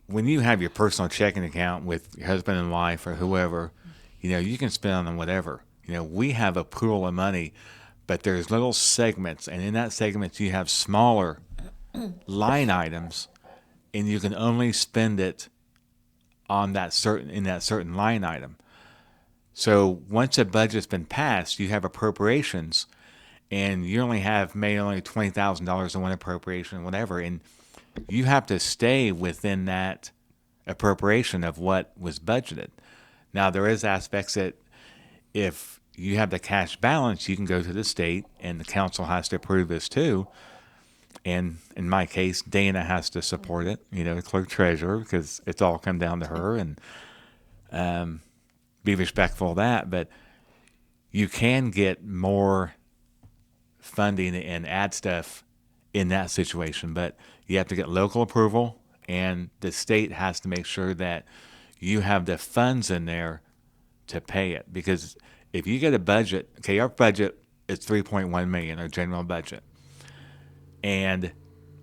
S3: when you have your personal checking account with your husband and wife or whoever, you can spend on whatever. We have a pool of money, but there's little segments, and in that segment you have smaller line items, and you can only spend it on that certain line item. So once a budget's been passed, you have appropriations, and you only have maybe only $20,000 in one appropriation, whatever, and you have to stay within that appropriation of what was budgeted. Now there is aspects that if you have the cash balance, you can go to the state, and the council has to approve this too. And in my case, Dana has to support it, the clerk treasurer, because it's all come down to her. And be respectful of that, but you can get more funding and add stuff in that situation, but you have to get local approval, and the state has to make sure that you have the funds in there to pay it. Because if you get a budget, okay, our budget is 3.1 million, our general budget, and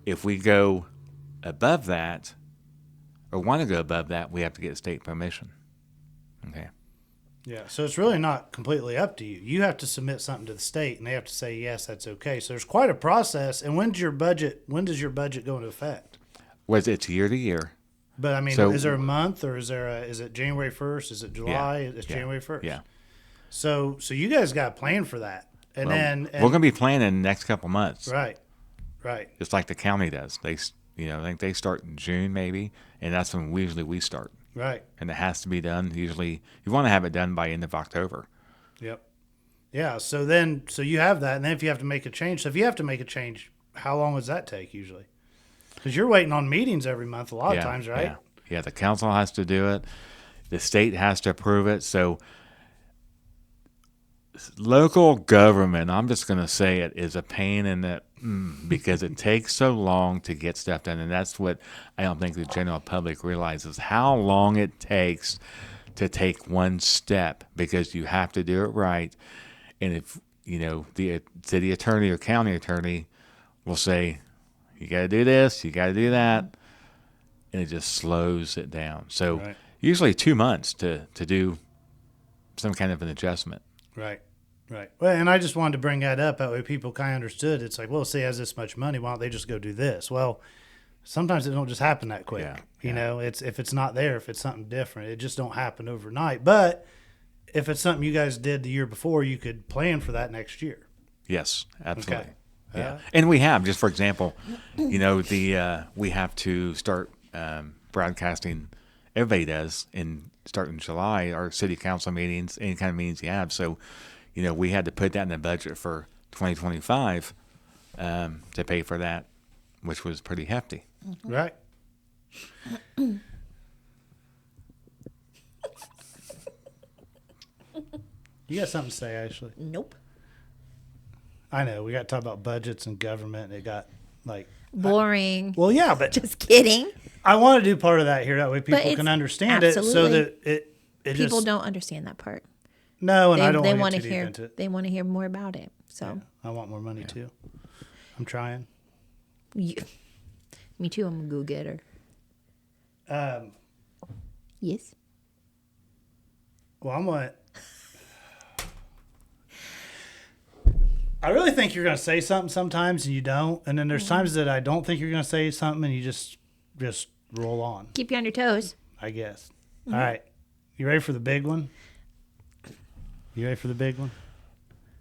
S3: if we go above that or want to go above that, we have to get state permission. Okay.
S1: Yeah, so it's really not completely up to you. You have to submit something to the state, and they have to say yes, that's okay. So there's quite a process. And when does your budget go into effect?
S3: Well, it's year to year.
S1: But I mean,
S3: So-
S1: is there a month, or is it January 1st? Is it July?
S3: Yeah,
S1: It's
S3: yeah,
S1: January 1st.
S3: Yeah.
S1: So you guys got a plan for that, and
S3: Well,
S1: then
S3: we're going to be planning the next couple months,
S1: right.
S3: just like the county does. They, I think they start in June maybe, and that's when usually we start.
S1: Right.
S3: And it has to be done. Usually, you want to have it done by end of October.
S1: Yep. Yeah. So you have that, and then if you have to make a change, if you have to make a change, how long does that take usually? Because you're waiting on meetings every month a lot of times, right?
S3: Yeah. The council has to do it. The state has to approve it. So local government, I'm just going to say it, is a pain in the because it takes so long to get stuff done. And that's what I don't think the general public realizes, how long it takes to take one step, because you have to do it right. And if, the city attorney or county attorney will say, you got to do this, you got to do that, and it just slows it down. So usually 2 months to do some kind of an adjustment.
S1: Right. Right. Well, and I just wanted to bring that up. That way people kind of understood. It's like, well, say has this much money, why don't they just go do this? Well, sometimes it don't just happen that quick.
S3: Yeah.
S1: It's if it's not there, if it's something different, it just don't happen overnight. But if it's something you guys did the year before, you could plan for that next year.
S3: Yes, absolutely.
S1: Okay.
S3: Yeah, and we have, just for example, we have to start broadcasting. Everybody does start in July. Our city council meetings, any kind of meetings you have. So, we had to put that in the budget for 2025 to pay for that, which was pretty hefty.
S1: Right. You got something to say, Ashley?
S2: Nope.
S1: I know. We got to talk about budgets and government. It got
S2: Boring.
S1: well, yeah, but
S2: Just kidding.
S1: I want to do part of that here. That way people
S2: it's-
S1: can understand it, so
S2: absolutely.
S1: that it
S2: People
S1: just
S2: don't understand that part.
S1: no, and I don't
S2: They
S1: want
S2: want
S1: to
S2: to
S1: get too
S2: hear.
S1: deep into it.
S2: They want to hear more about it. So,
S1: I want more money too. I'm trying.
S2: me too. I'm a go-getter. Yes.
S1: Well, I really think you're going to say something sometimes and you don't, and then there's times that I don't think you're going to say something and you just roll on.
S2: Keep you on your toes.
S1: I guess. All right, you ready for the big one? You ready for the big one?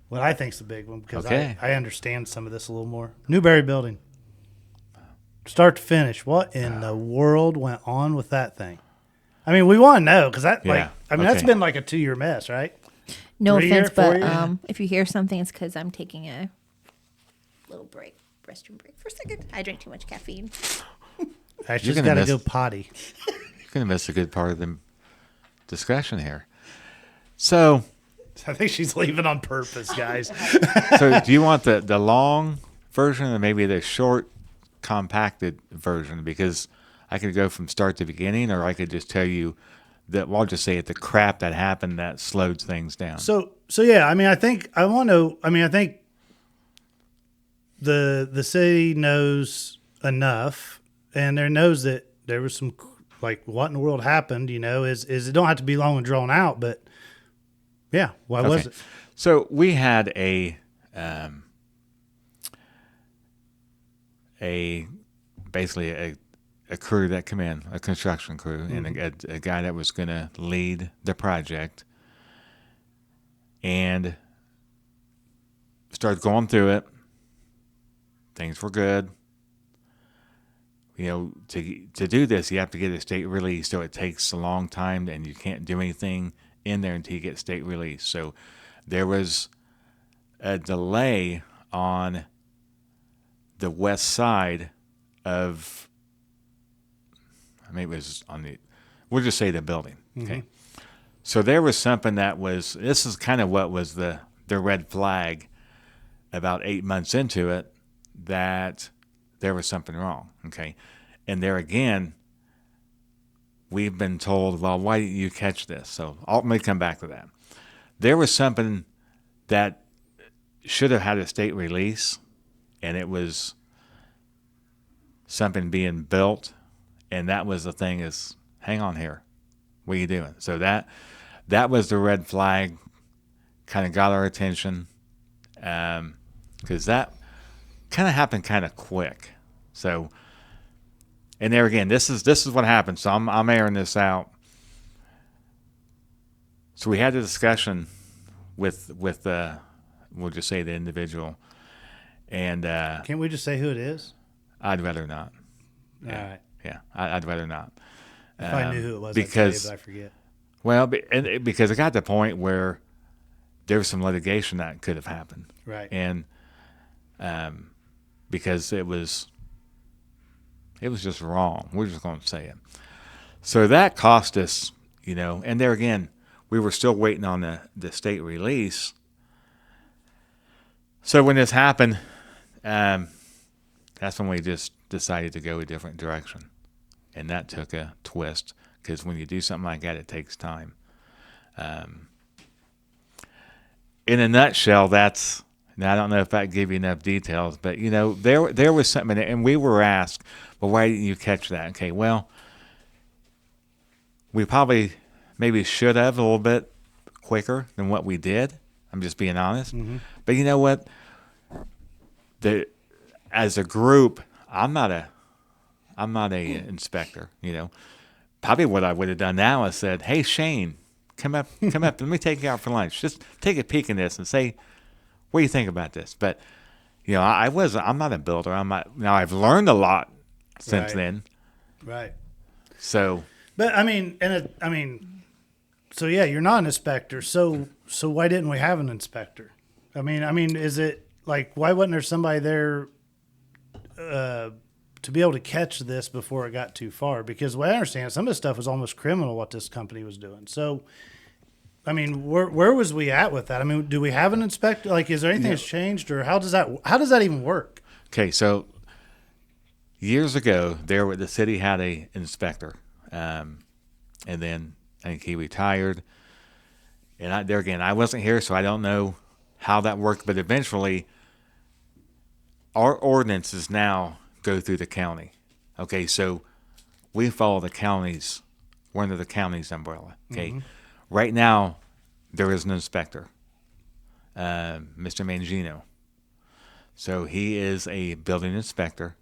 S1: What I think's the big one, because
S3: Okay.
S1: I understand some of this a little more. Newberry building, start to finish. What in the world went on with that thing? I mean, we want to know, because that's
S3: Okay.
S1: been like a 2-year mess, right?
S2: No
S1: 3 year,
S2: offense, but
S1: 4 year?
S2: if you hear something, it's because I'm taking a little break, restroom break for a second. I drink too much caffeine.
S1: I just
S3: gonna
S1: got to
S3: miss-
S1: go potty.
S3: You're going to miss a good part of the discussion here. So,
S1: I think she's leaving on purpose, guys.
S3: do you want the long version or maybe the short, compacted version? Because I could go from start to beginning, or I could just tell you that, well, I'll just say it, the crap that happened that slowed things down.
S1: So yeah, I mean, I think the city knows enough, and there knows that there was some, like, what in the world happened, is it don't have to be long and drawn out, but yeah, why was
S3: Okay.
S1: it?
S3: So we had a basically a crew that come in, a construction crew, and a guy that was going to lead the project, and started going through it. Things were good. To do this, you have to get a state release, so it takes a long time, and you can't do anything in there until you get state release. So there was a delay on the west side of, I mean, it was on the, we'll just say the building. Okay. So there was something that was, this is kind of what was the red flag about 8 months into it, that there was something wrong. Okay. And there again, we've been told, well, why didn't you catch this? So let me come back to that. There was something that should have had a state release, and it was something being built, and that was the thing is, hang on here, what are you doing? So that was the red flag, kind of got our attention, because that kind of happened kind of quick. So, and there again, this is what happened. So I'm airing this out. So we had a discussion with we'll just say the individual, and
S1: Can't we just say who it is?
S3: I'd rather not.
S1: All right.
S3: Yeah, I'd rather not.
S1: If I knew who it was,
S3: because
S1: I'd say it, but I forget.
S3: Well, because it got to the point where there was some litigation that could have happened,
S1: Right.
S3: and because it was just wrong. We're just going to say it. So that cost us, and there again, we were still waiting on the state release. So when this happened, that's when we just decided to go a different direction. And that took a twist, because when you do something like that, it takes time. In a nutshell, that's, now I don't know if that gave you enough details, but there was something, and we were asked, well, why didn't you catch that? Okay, well, we probably maybe should have a little bit quicker than what we did. I'm just being honest. Mm-hmm. But you know what? As a group, I'm not a inspector. Probably what I would have done now is said, "Hey Shane, come up, let me take you out for lunch. Just take a peek in this and say, what do you think about this?" But I'm not a builder. I'm not. Now I've learned a lot since then. Right. So.
S1: But so yeah, you're not an inspector. So why didn't we have an inspector? I mean, is it like, why wasn't there somebody there to be able to catch this before it got too far? Because what I understand, some of the stuff was almost criminal what this company was doing. So, I mean, where was we at with that? I mean, do we have an inspector? Like, is there anything that's changed, or how does that even work?
S3: Okay, so years ago, the city had a inspector, and then I think he retired. And I wasn't here, so I don't know how that worked. But eventually, our ordinances now go through the county. Okay, so we follow the county's. We're under the county's umbrella. Okay, mm-hmm. Right now there is an inspector, Mr. Mangino. So he is a building inspector,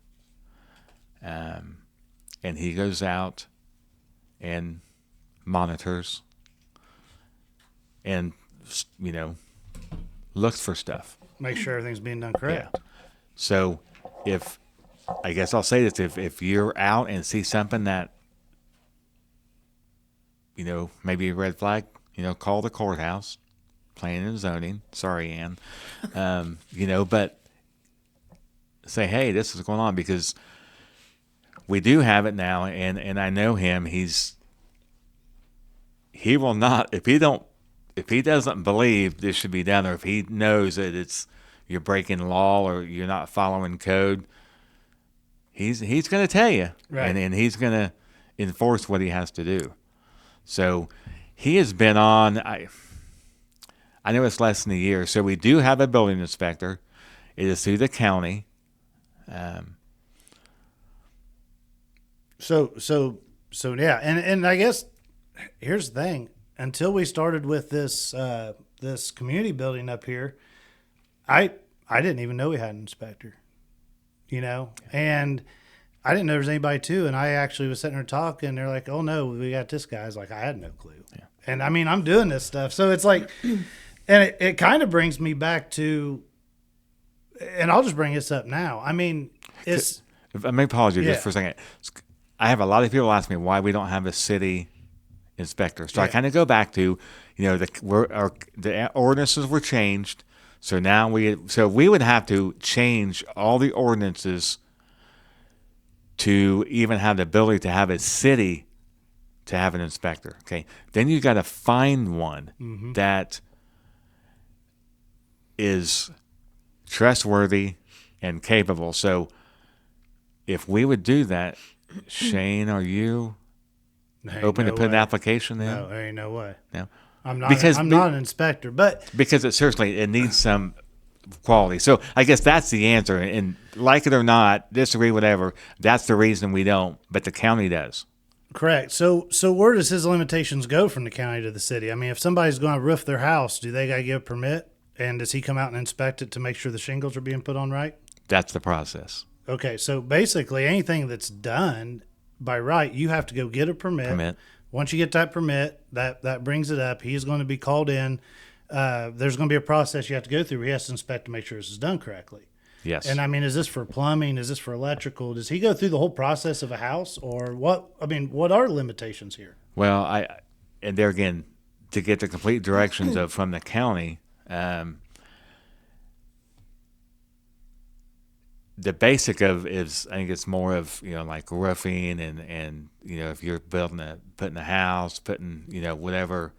S3: and he goes out and monitors and looks for stuff.
S1: Make sure everything's being done correct.
S3: Yeah. So I guess I'll say this, if you're out and see something that maybe a red flag, call the courthouse, planning and zoning. Sorry, Ann. But say, hey, this is going on, because we do have it now, and I know him. He will not, if he doesn't believe this should be done, or if he knows that you're breaking law or you're not following code, he's going to tell you, right. and he's going to enforce what he has to do. So he has been on. I know it's less than a year. So we do have a building inspector. It is through the county.
S1: So yeah, and I guess here's the thing. Until we started with this community building up here, I didn't even know we had an inspector, and I didn't know there was anybody too. And I actually was sitting there talking, and they're like, "Oh no, we got this guy." I was like, I had no clue. Yeah. And I mean, I'm doing this stuff, so it's like, and it kind of brings me back to, and I'll just bring this up now. I mean, it's.
S3: I may pause you just for a second. I have a lot of people ask me why we don't have a city inspector. So I kind of go back to, the ordinances were changed. So now we would have to change all the ordinances to even have the ability to have a city to have an inspector. Okay, then you got to find one that is trustworthy and capable. So if we would do that, Shane, are you
S1: There ain't
S3: open
S1: no
S3: to put an
S1: way.
S3: application in?
S1: No, there ain't no way.
S3: No.
S1: I'm not.
S3: Because
S1: I'm not an inspector, but
S3: Because it needs some quality. So I guess that's the answer. And like it or not, disagree, whatever, that's the reason we don't, but the county does.
S1: correct. So where does his limitations go from the county to the city? I mean, if somebody's going to roof their house, do they got to give a permit? And does he come out and inspect it to make sure the shingles are being put on right?
S3: That's the process.
S1: Okay, so basically anything that's done by right, you have to go get a permit. Once you get that permit, that brings it up. He is going to be called in. There's going to be a process you have to go through where he has to inspect to make sure this is done correctly.
S3: Yes.
S1: And I mean, is this for plumbing? Is this for electrical? Does he go through the whole process of a house, or what? I mean, what are limitations here?
S3: Well, and there again, to get the complete directions from the county, the basic of is, I think it's more of, like roofing and if you're putting a house, putting, whatever,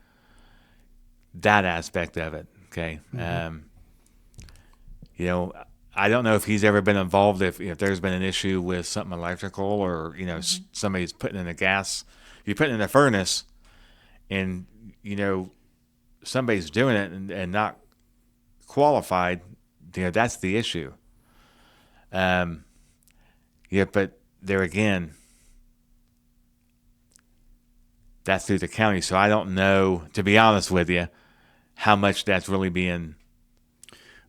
S3: that aspect of it. Okay. I don't know if he's ever been involved if there's been an issue with something electrical or, somebody's putting in you're putting in a furnace and, somebody's doing it and not qualified, that's the issue. But there again, that's through the county. So I don't know, to be honest with you, how much that's really being.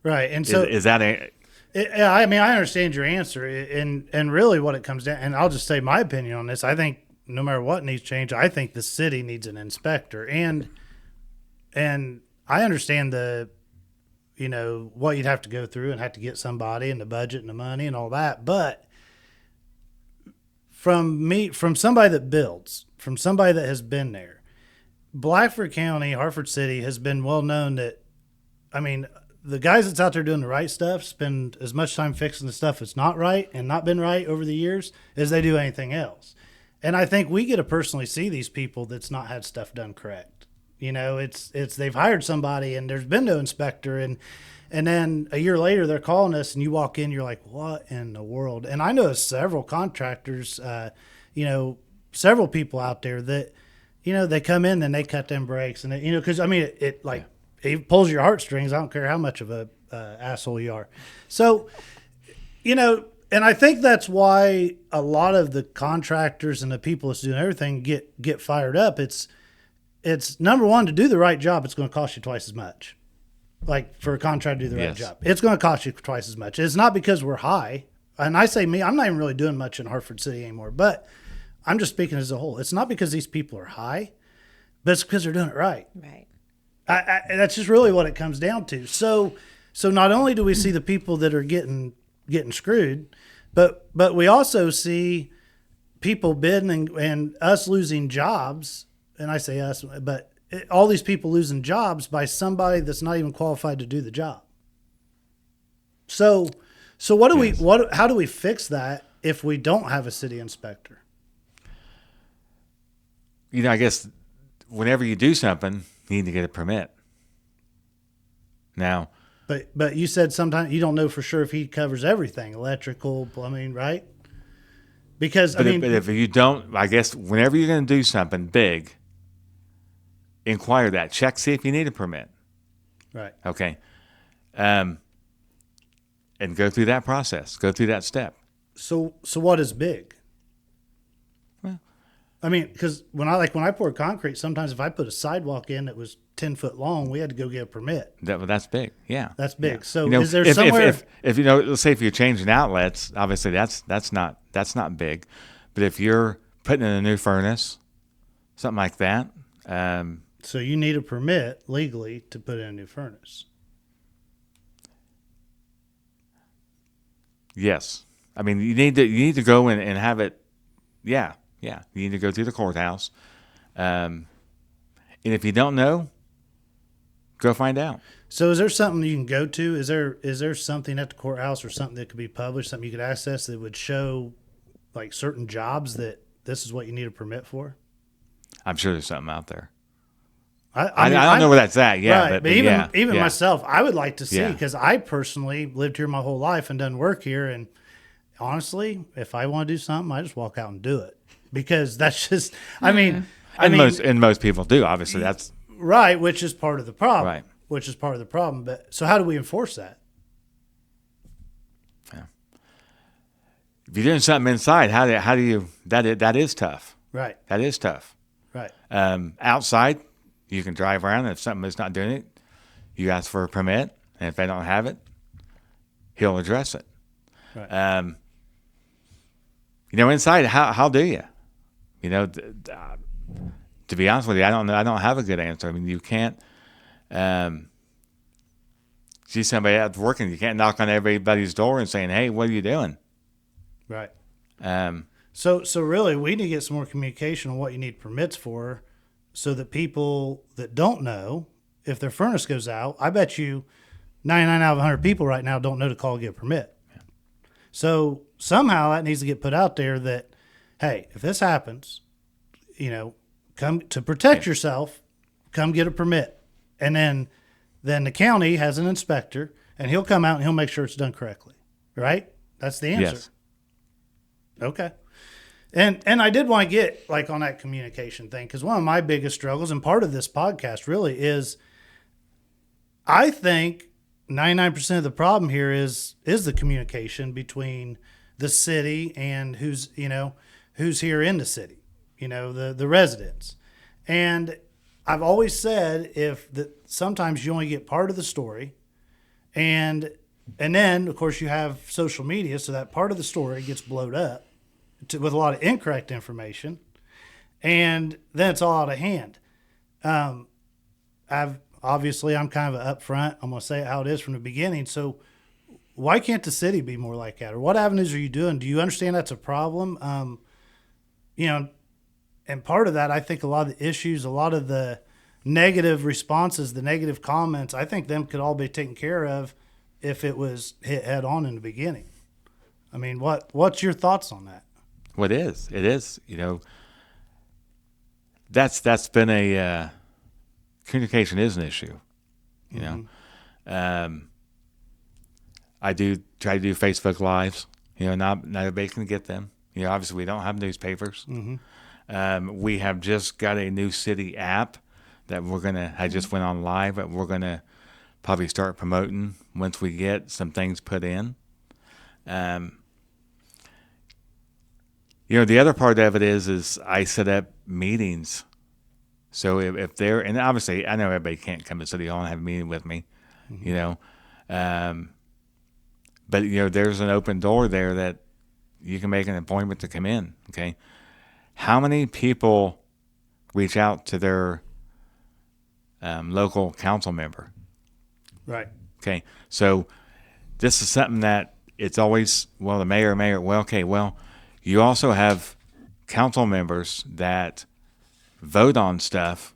S1: Right. And so
S3: is that a.
S1: I mean, I understand your answer, and really what it comes down, and I'll just say my opinion on this. I think no matter what needs change, I think the city needs an inspector, and I understand what you'd have to go through and have to get somebody and the budget and the money and all that. But from somebody that builds, from somebody that has been there, Blackford County, Hartford City has been well known that, I mean, the guys that's out there doing the right stuff spend as much time fixing the stuff that's not right and not been right over the years as they do anything else. And I think we get to personally see these people that's not had stuff done correct. It's they've hired somebody and there's been no inspector, and then a year later they're calling us and you walk in, you're like, what in the world? And I know several contractors, several people out there that, they come in and they cut them brakes and because I mean it pulls your heartstrings. I don't care how much of a asshole you are. So, and I think that's why a lot of the contractors and the people that's doing everything get fired up. It's number one, to do the right job, it's going to cost you twice as much. Like for a contractor to do the right job, it's going to cost you twice as much. It's not because we're high. And I say me, I'm not even really doing much in Hartford City anymore, but I'm just speaking as a whole. It's not because these people are high, but it's because they're doing it right.
S2: Right.
S1: That's just really what it comes down to. So not only do we see the people that are getting screwed, but we also see people bidding and us losing jobs. And I say us, but all these people losing jobs by somebody that's not even qualified to do the job. So how do we fix that if we don't have a city inspector?
S3: I guess whenever you do something, you need to get a permit. Now,
S1: but you said sometimes you don't know for sure if he covers everything, electrical, plumbing, right? Because
S3: but if you don't, I guess whenever you're going to do something big, inquire that. Check, see if you need a permit.
S1: Right.
S3: Okay. And go through that process. Go through that step.
S1: So what is big?
S3: Well,
S1: I mean, because when I poured concrete, sometimes if I put a sidewalk in that was 10 foot long, we had to go get a permit.
S3: That's big. Yeah.
S1: That's big.
S3: Yeah.
S1: So is there somewhere?
S3: If let's say if you're changing outlets, obviously that's not big. But if you're putting in a new furnace, something like that.
S1: So you need a permit legally to put in a new furnace.
S3: Yes. I mean, you need to go in and have it. Yeah. You need to go through the courthouse. And if you don't know, go find out.
S1: So is there something you can go to? Is there something at the courthouse or something that could be published, something you could access that would show like certain jobs that this is what you need a permit for?
S3: I'm sure there's something out there.
S1: I mean,
S3: I don't know where that's at. Yeah,
S1: right,
S3: but
S1: even
S3: yeah.
S1: myself, I would like to see,
S3: Yeah.
S1: because I personally lived here my whole life and done work here, and honestly, if I want to do something, I just walk out and do it, because that's just. I mean,
S3: most people do. Obviously, that's
S1: right, which is part of the problem.
S3: Right.
S1: Which is part of the problem. But so, how do we enforce that?
S3: if you're doing something inside. How do you? That is tough.
S1: Right.
S3: That is tough.
S1: Right.
S3: Outside, you can drive around, and if something is not doing it, you ask for a permit, and if they don't have it, he'll address it.
S1: Right.
S3: Inside, how do you? To be honest with you, I don't know. I don't have a good answer. I mean, you can't see somebody out working. You can't knock on everybody's door and saying, "Hey, what are you doing?"
S1: Right.
S3: Um,
S1: So really, we need to get some more communication on what you need permits for, so that people that don't know, if their furnace goes out, I bet you 99 out of 100 people right now don't know to call and get a permit. Yeah. So somehow that needs to get put out there that, hey, if this happens, come to protect yourself, come get a permit. And then the county has an inspector, and he'll come out and he'll make sure it's done correctly. Right? That's the answer.
S3: Yes.
S1: Okay. And I did want to get like on that communication thing, because one of my biggest struggles, and part of this podcast really is, I think 99% of the problem here is the communication between the city and who's here in the city, the residents. And I've always said sometimes you only get part of the story, and then of course you have social media, so that part of the story gets blowed up with a lot of incorrect information, and then it's all out of hand. I'm kind of upfront. I'm going to say it how it is from the beginning. So why can't the city be more like that? Or what avenues are you doing? Do you understand that's a problem? And part of that, I think a lot of the issues, a lot of the negative responses, the negative comments, I think them could all be taken care of if it was hit head on in the beginning. I mean, what's your thoughts on that?
S3: Well, it is. That's been a communication is an issue. I do try to do Facebook Lives. Not everybody can get them. Obviously we don't have newspapers. Mm-hmm. We have just got a new city app that I just went on live, but we're gonna probably start promoting once we get some things put in. The other part of it is I set up meetings. So if they're, and obviously I know everybody can't come to City Hall and have a meeting with me, mm-hmm. But there's an open door there that you can make an appointment to come in. Okay. How many people reach out to their local council member?
S1: Right.
S3: Okay. So this is something that it's always, the mayor, you also have council members that vote on stuff,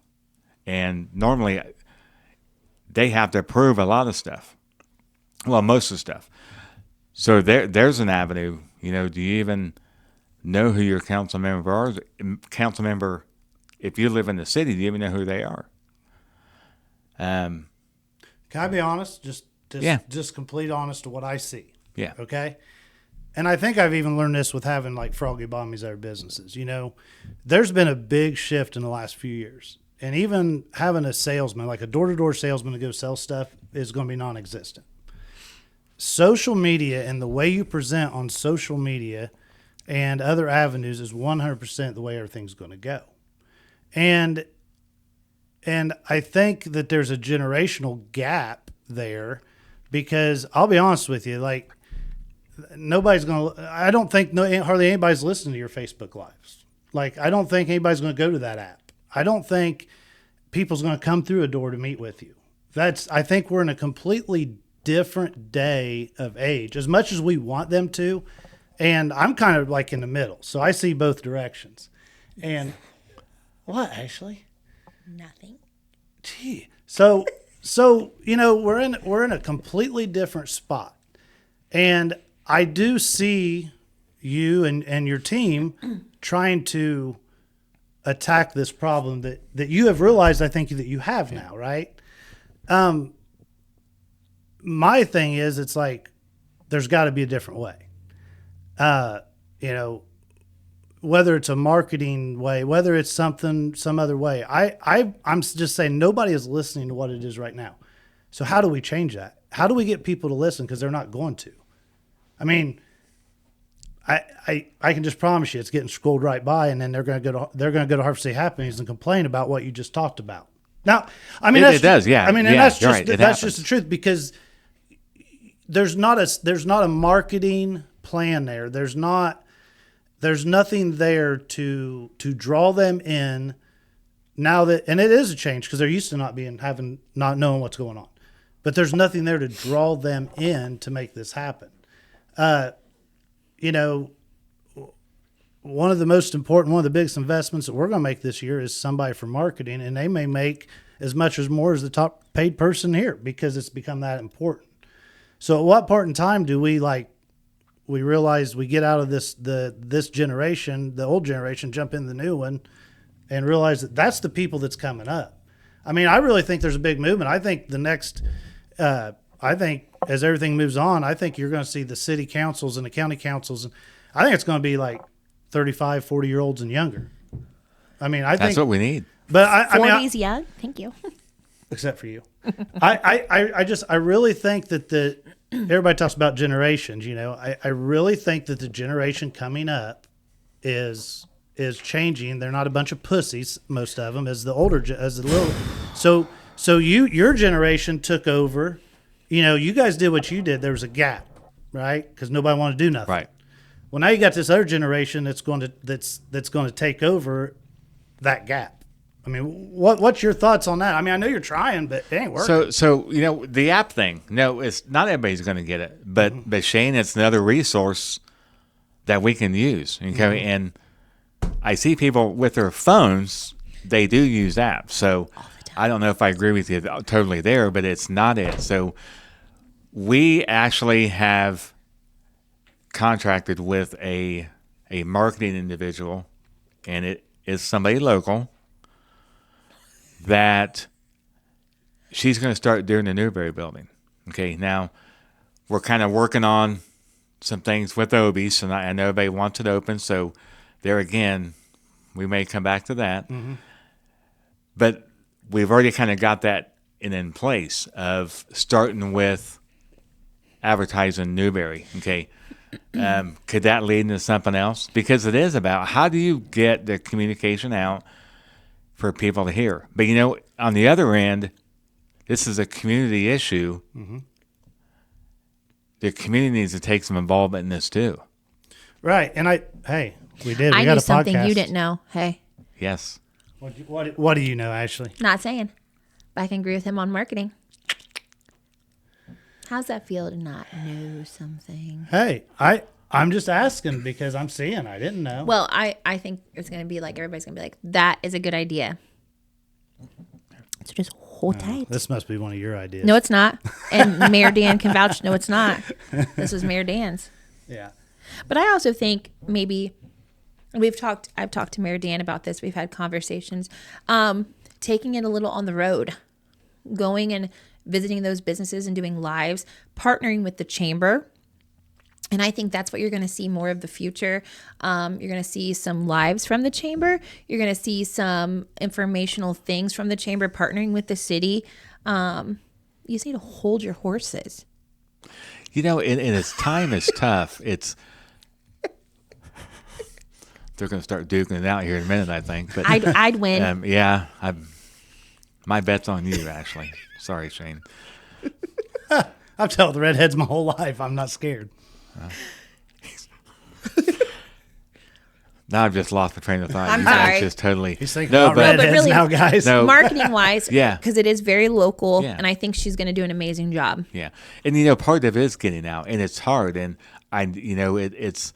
S3: and normally they have to approve a lot of stuff. Well, most of the stuff. So there's an avenue. Do you even know who your council member are? Council member, if you live in the city, do you even know who they are?
S1: Can I be honest? Just complete honest to what I see.
S3: Yeah.
S1: Okay. And I think I've even learned this with having like Froggy Bombies other businesses. There's been a big shift in the last few years. And even having a salesman, like a door-to-door salesman to go sell stuff, is going to be non-existent. Social media and the way you present on social media and other avenues is 100% the way everything's going to go. And I think that there's a generational gap there, because I'll be honest with you, like, I don't think hardly anybody's listening to your Facebook Lives. Like, I don't think anybody's going to go to that app. I don't think people's going to come through a door to meet with you. I think we're in a completely different day of age, as much as we want them to. And I'm kind of like in the middle. So I see both directions. And what, Ashley?
S2: Nothing.
S1: Gee. So we're in a completely different spot. And I do see you and your team trying to attack this problem that you have realized, I think, that you have now, right? My thing is, it's like, there's got to be a different way. You know, whether it's a marketing way, whether it's some other way. I'm just saying nobody is listening to what it is right now. So how do we change that? How do we get people to listen? Because they're not going to. I mean, I can just promise you it's getting scrolled right by, and then they're going to go to Harvest Day Happenings and complain about what you just talked about. Now, I mean,
S3: it does, yeah.
S1: I mean,
S3: yeah,
S1: and that's just
S3: right.
S1: that's just the truth, because there's not a marketing plan there. There's nothing there to draw them in now that, and it is a change because they're used to not knowing what's going on, but there's nothing there to draw them in to make this happen. You know, one of the biggest investments that we're going to make this year is somebody for marketing, and they may make as much as more as the top paid person here because it's become that important. So at what part in time do we realize we get out of this generation, the old generation, jump in the new one, and realize that that's the people that's coming up? I mean, I really think there's a big movement. I think I think as everything moves on, I think you're going to see the city councils and the county councils, and I think it's going to be like 35, 40-year-olds and younger. I mean, I think
S3: that's what we need.
S1: But I mean,
S2: 40s young. Thank you.
S1: except for you. I really think that everybody talks about generations, you know. I really think that the generation coming up is changing. They're not a bunch of pussies, most of them, as the little. So your generation took over. You know, you guys did what you did. There was a gap, right? Because nobody wanted to do nothing.
S3: Right.
S1: Well, now you got this other generation that's going to take over that gap. I mean, what's your thoughts on that? I mean, I know you're trying, but it ain't working.
S3: So you know, the app thing. No, it's not everybody's going to get it, but Shane, it's another resource that we can use. Okay, and I see people with their phones, they do use apps. So I don't know if I agree with you totally there, but it's not it. So we actually have contracted with a marketing individual, and it is somebody local, that she's going to start doing the Newberry building. Okay, now we're kind of working on some things with Obies, and I know everybody wants it open, so there again, we may come back to that. Mm-hmm. But we've already kind of got that in place of starting with advertising Newberry. Okay, could that lead into something else? Because it is about how do you get the communication out for people to hear. But you know, on the other end, this is a community issue. Mm-hmm. The community needs to take some involvement in this too. Right, and
S1: we did.
S2: I
S1: got
S2: knew
S1: a
S2: something
S1: podcast.
S2: you didn't know. Hey.
S3: Yes.
S1: What do you know, Ashley?
S2: Not saying, but I can agree with him on marketing. How's that feel to not know something?
S1: Hey, I'm just asking because I'm seeing. I didn't know.
S2: Well, I think it's going to be like, everybody's going to be like, that is a good idea. So just hold tight.
S1: This must be one of your ideas.
S2: No, it's not. And Mayor Dan can vouch. No, it's not. This was Mayor Dan's.
S1: Yeah.
S2: But I also think maybe I've talked to Mayor Dan about this. We've had conversations, taking it a little on the road, going and visiting those businesses and doing lives, partnering with the chamber. And I think that's what you're going to see more of the future. You're going to see some lives from the chamber. You're going to see some informational things from the chamber, partnering with the city. You just need to hold your horses.
S3: You know, and its time is tough. They're going to start duking it out here in a minute, I think. But
S2: I'd win.
S3: Yeah, my bet's on you, Ashley. Sorry, Shane.
S1: I've told the redheads my whole life. I'm not scared.
S3: Now I've just lost my train of thought.
S2: I'm sorry.
S3: Just totally.
S1: He's thinking about redheads
S2: really,
S1: now, guys.
S3: No.
S2: Marketing wise,
S3: Yeah.
S2: because it is very local,
S3: Yeah.
S2: and I think she's going to do an amazing job.
S3: Yeah, and you know, part of it is getting out, and it's hard, and it's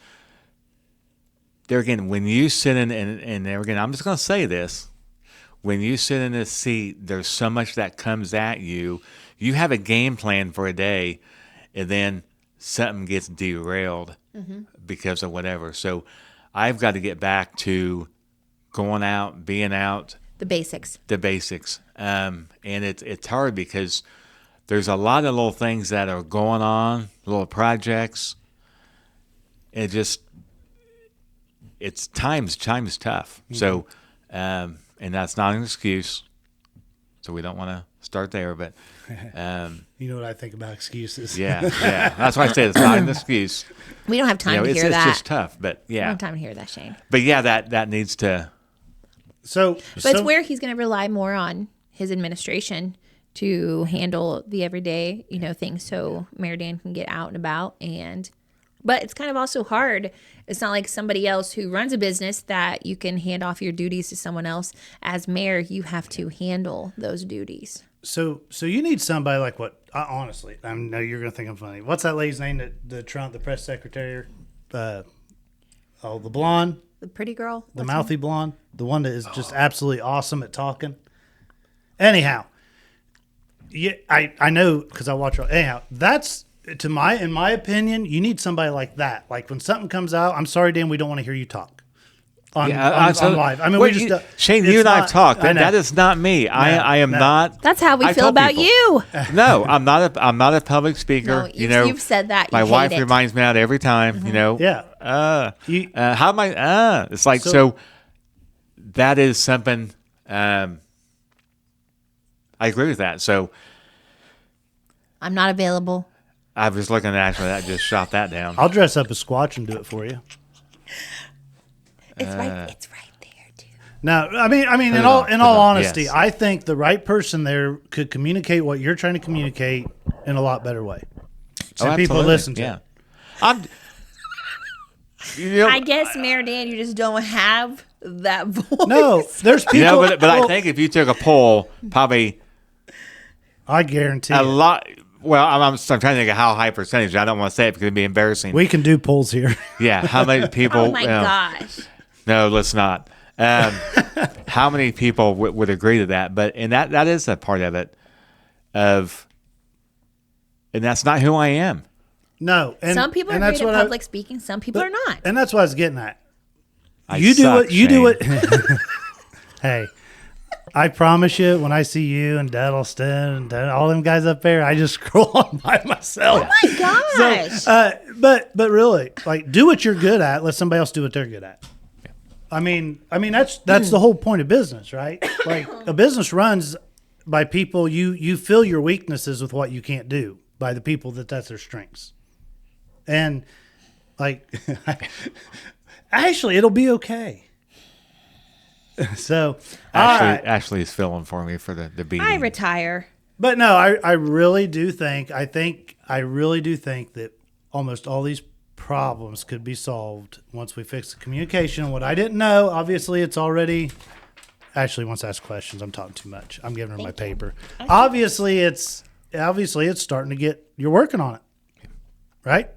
S3: there again. When you sit in, and there again, I'm just going to say this: when you sit in this seat, there's so much that comes at you. You have a game plan for a day, and then something gets derailed because of whatever. So I've got to get back to going out, being out,
S2: The basics.
S3: the basics. And it's hard because there's a lot of little things that are going on, little projects. It's time's tough.
S1: Mm-hmm.
S3: So, and that's not an excuse. So we don't want to start there, but
S1: You know what I think about excuses.
S3: yeah. That's why I say it's not an excuse.
S2: We don't have time to
S3: it's
S2: hear that.
S3: just tough, but
S2: We don't
S3: yeah.
S2: have time to hear that, Shane.
S3: But yeah, that needs to.
S1: So,
S2: But it's where he's going to rely more on his administration to handle the everyday, things so Mayor Dan can get out and about. But it's kind of also hard. It's not like somebody else who runs a business that you can hand off your duties to someone else. As mayor, you have to handle those duties.
S1: So you need somebody like what? Honestly, I know you're gonna think I'm funny. What's that lady's name? The press secretary, the blonde,
S2: The pretty girl?
S1: the mouthy blonde, the one that is just absolutely awesome at talking. Anyhow, yeah, I know because I watch her. Anyhow, that's in my opinion, you need somebody like that. Like when something comes out, I'm sorry, Dan, we don't want to hear you talk. On live. I mean,
S3: Wait,
S1: we just
S3: Shane, you and I have talked. That is not me. I am not.
S2: That's how we
S3: I
S2: feel
S3: tell
S2: about
S3: people.
S2: you.
S3: No, I'm not a public speaker.
S2: No, you've said that.
S3: My
S2: You
S3: wife
S2: hate it.
S3: reminds me of that every time.
S1: Yeah.
S3: How am I? It's like so. That is something. I agree with that. So
S2: I'm not available.
S3: I was looking at actually that just shot that down.
S1: I'll dress up as Squatch and do it for you.
S2: It's right there, too.
S1: No, I mean, in all honesty,
S3: yes.
S1: I think the right person there could communicate what you're trying to communicate in a lot better way. So people
S3: absolutely.
S1: listen to
S3: Yeah.
S1: it.
S3: I'm.
S2: I guess, Mayor Dan, you just don't have that voice.
S1: No, there's people.
S3: but I think if you took a poll, probably
S1: I guarantee
S3: a
S1: it.
S3: lot. Well, I'm trying to think of how high percentage. I don't want to say it because it'd be embarrassing.
S1: We can do polls here.
S3: Yeah, how many people?
S2: Oh, my gosh.
S3: No, let's not. How many people would agree to that? But that is a part of it. And that's not who I am.
S1: No, and
S2: Some people are
S1: and
S2: great at public speaking. Some people are not.
S1: and that's what I was getting at.
S3: I
S1: You do
S3: suck,
S1: it. You do
S3: Shane.
S1: it. Hey, I promise you, when I see you and Duddleston and all them guys up there, I just scroll on by myself.
S2: Oh, my gosh.
S1: But really, like, do what you're good at. Let somebody else do what they're good at. I mean that's the whole point of business, right? Like a business runs by people. You fill your weaknesses with what you can't do by the people that's their strengths, and like actually, it'll be okay. So all right.
S3: Ashley is filling for me for the beating.
S2: I retire.
S1: But no, I really do think I really do think that almost all these problems could be solved once we fix the communication. What I didn't know, obviously, it's already. Ashley wants to ask questions. I'm talking too much. I'm giving her my paper. Obviously, it's starting to get. You're working on it, right?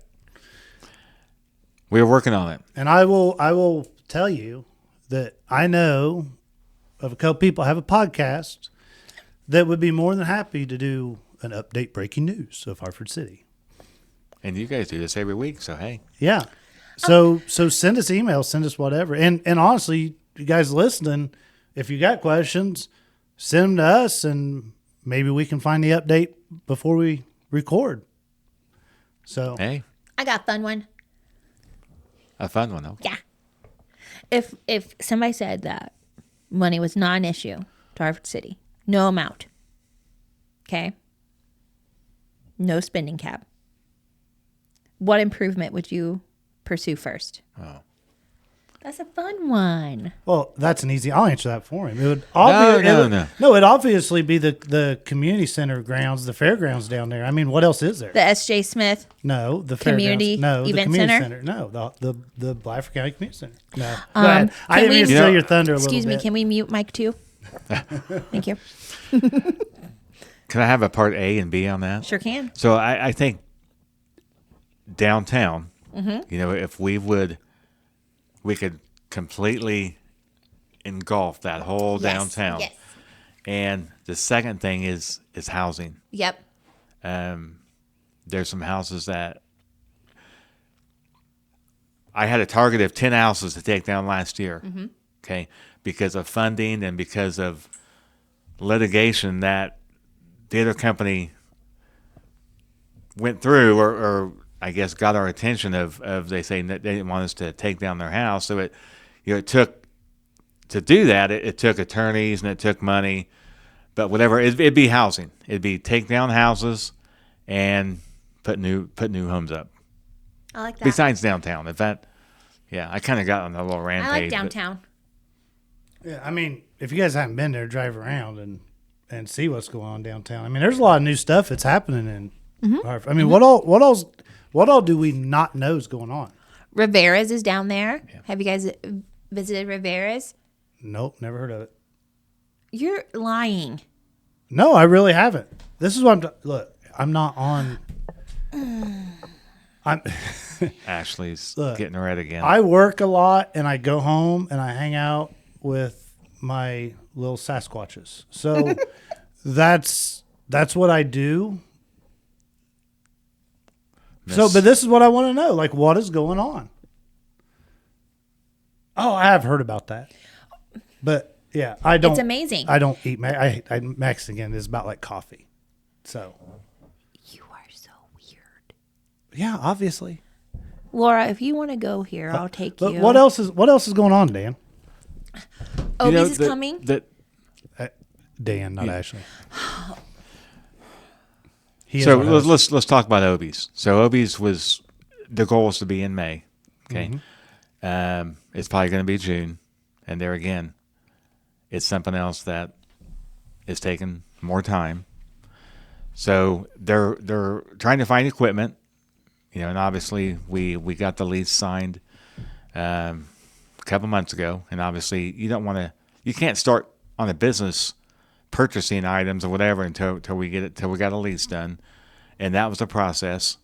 S3: We're working on it.
S1: And I will tell you that I know of a couple people have a podcast that would be more than happy to do an update breaking news of Hartford City.
S3: And you guys do this every week, so hey.
S1: Yeah. So send us emails, send us whatever. And honestly, you guys listening, if you got questions, send them to us and maybe we can find the update before we record. So
S3: Hey,
S2: I got a fun one.
S3: a fun one. Okay.
S2: Yeah. If somebody said that money was not an issue to Hartford City, no amount, okay, no spending cap, what improvement would you pursue first?
S3: Oh.
S2: That's a fun one.
S1: well, that's an easy. I'll answer that for him. It would
S3: No.
S1: it'd obviously be the community center grounds, the fairgrounds down there. I mean, what else is there?
S2: The S.J. Smith.
S1: No, the
S2: Community
S1: fairgrounds. No, the
S2: Event
S1: community
S2: Center?
S1: No, the Blyford County Community Center. No, go ahead. I
S2: can
S1: didn't
S2: we-
S1: mean to steal your thunder a little
S2: Excuse me,
S1: bit.
S2: can we mute Mike too? Thank you.
S3: Can I have a part A and B on that?
S2: Sure can.
S3: So I think downtown,
S2: Mm-hmm.
S3: if we could completely engulf that whole downtown.
S2: Yes.
S3: And the second thing is housing.
S2: Yep.
S3: There's some houses that I had a target of 10 houses to take down last year.
S2: Mm-hmm.
S3: okay, because of funding and because of litigation that the other company went through, or I guess got our attention of they saying that they didn't want us to take down their house. So it took to do that. It took attorneys and it took money, but whatever, it'd be housing. It'd be take down houses and put new homes up.
S2: I like that.
S3: Besides downtown, I kind of got on a little rampage.
S2: I like downtown.
S1: Yeah, I mean, if you guys haven't been there, drive around and see what's going on downtown. I mean, there's a lot of new stuff that's happening in Hartford. I mean, what all do we not know is going on?
S2: Rivera's is down there. Yeah. Have you guys visited Rivera's?
S1: Nope, never heard of it.
S2: You're lying.
S1: No, I really haven't. This is what look. I'm not on. I'm.
S3: Ashley's getting red again.
S1: I work a lot, and I go home and I hang out with my little Sasquatches. So that's what I do. So, but this is what I want to know. Like, what is going on? Oh, I have heard about that. But, yeah, I don't.
S2: It's amazing.
S1: I don't eat. Mexican is about like coffee. So.
S2: You are so weird.
S1: Yeah, obviously.
S2: Laura, if you want to go here, I'll take you.
S1: What else is going on, Dan?
S2: Obie's is coming.
S1: Dan, not Ashley.
S3: So let's talk about Obie's. So Obie's was the goal was to be in May. Okay, it's probably going to be June, and there again, it's something else that is taking more time. So they're trying to find equipment, and obviously we got the lease signed a couple months ago, and obviously you can't start on a business purchasing items or whatever until we got a lease done, and that was the process.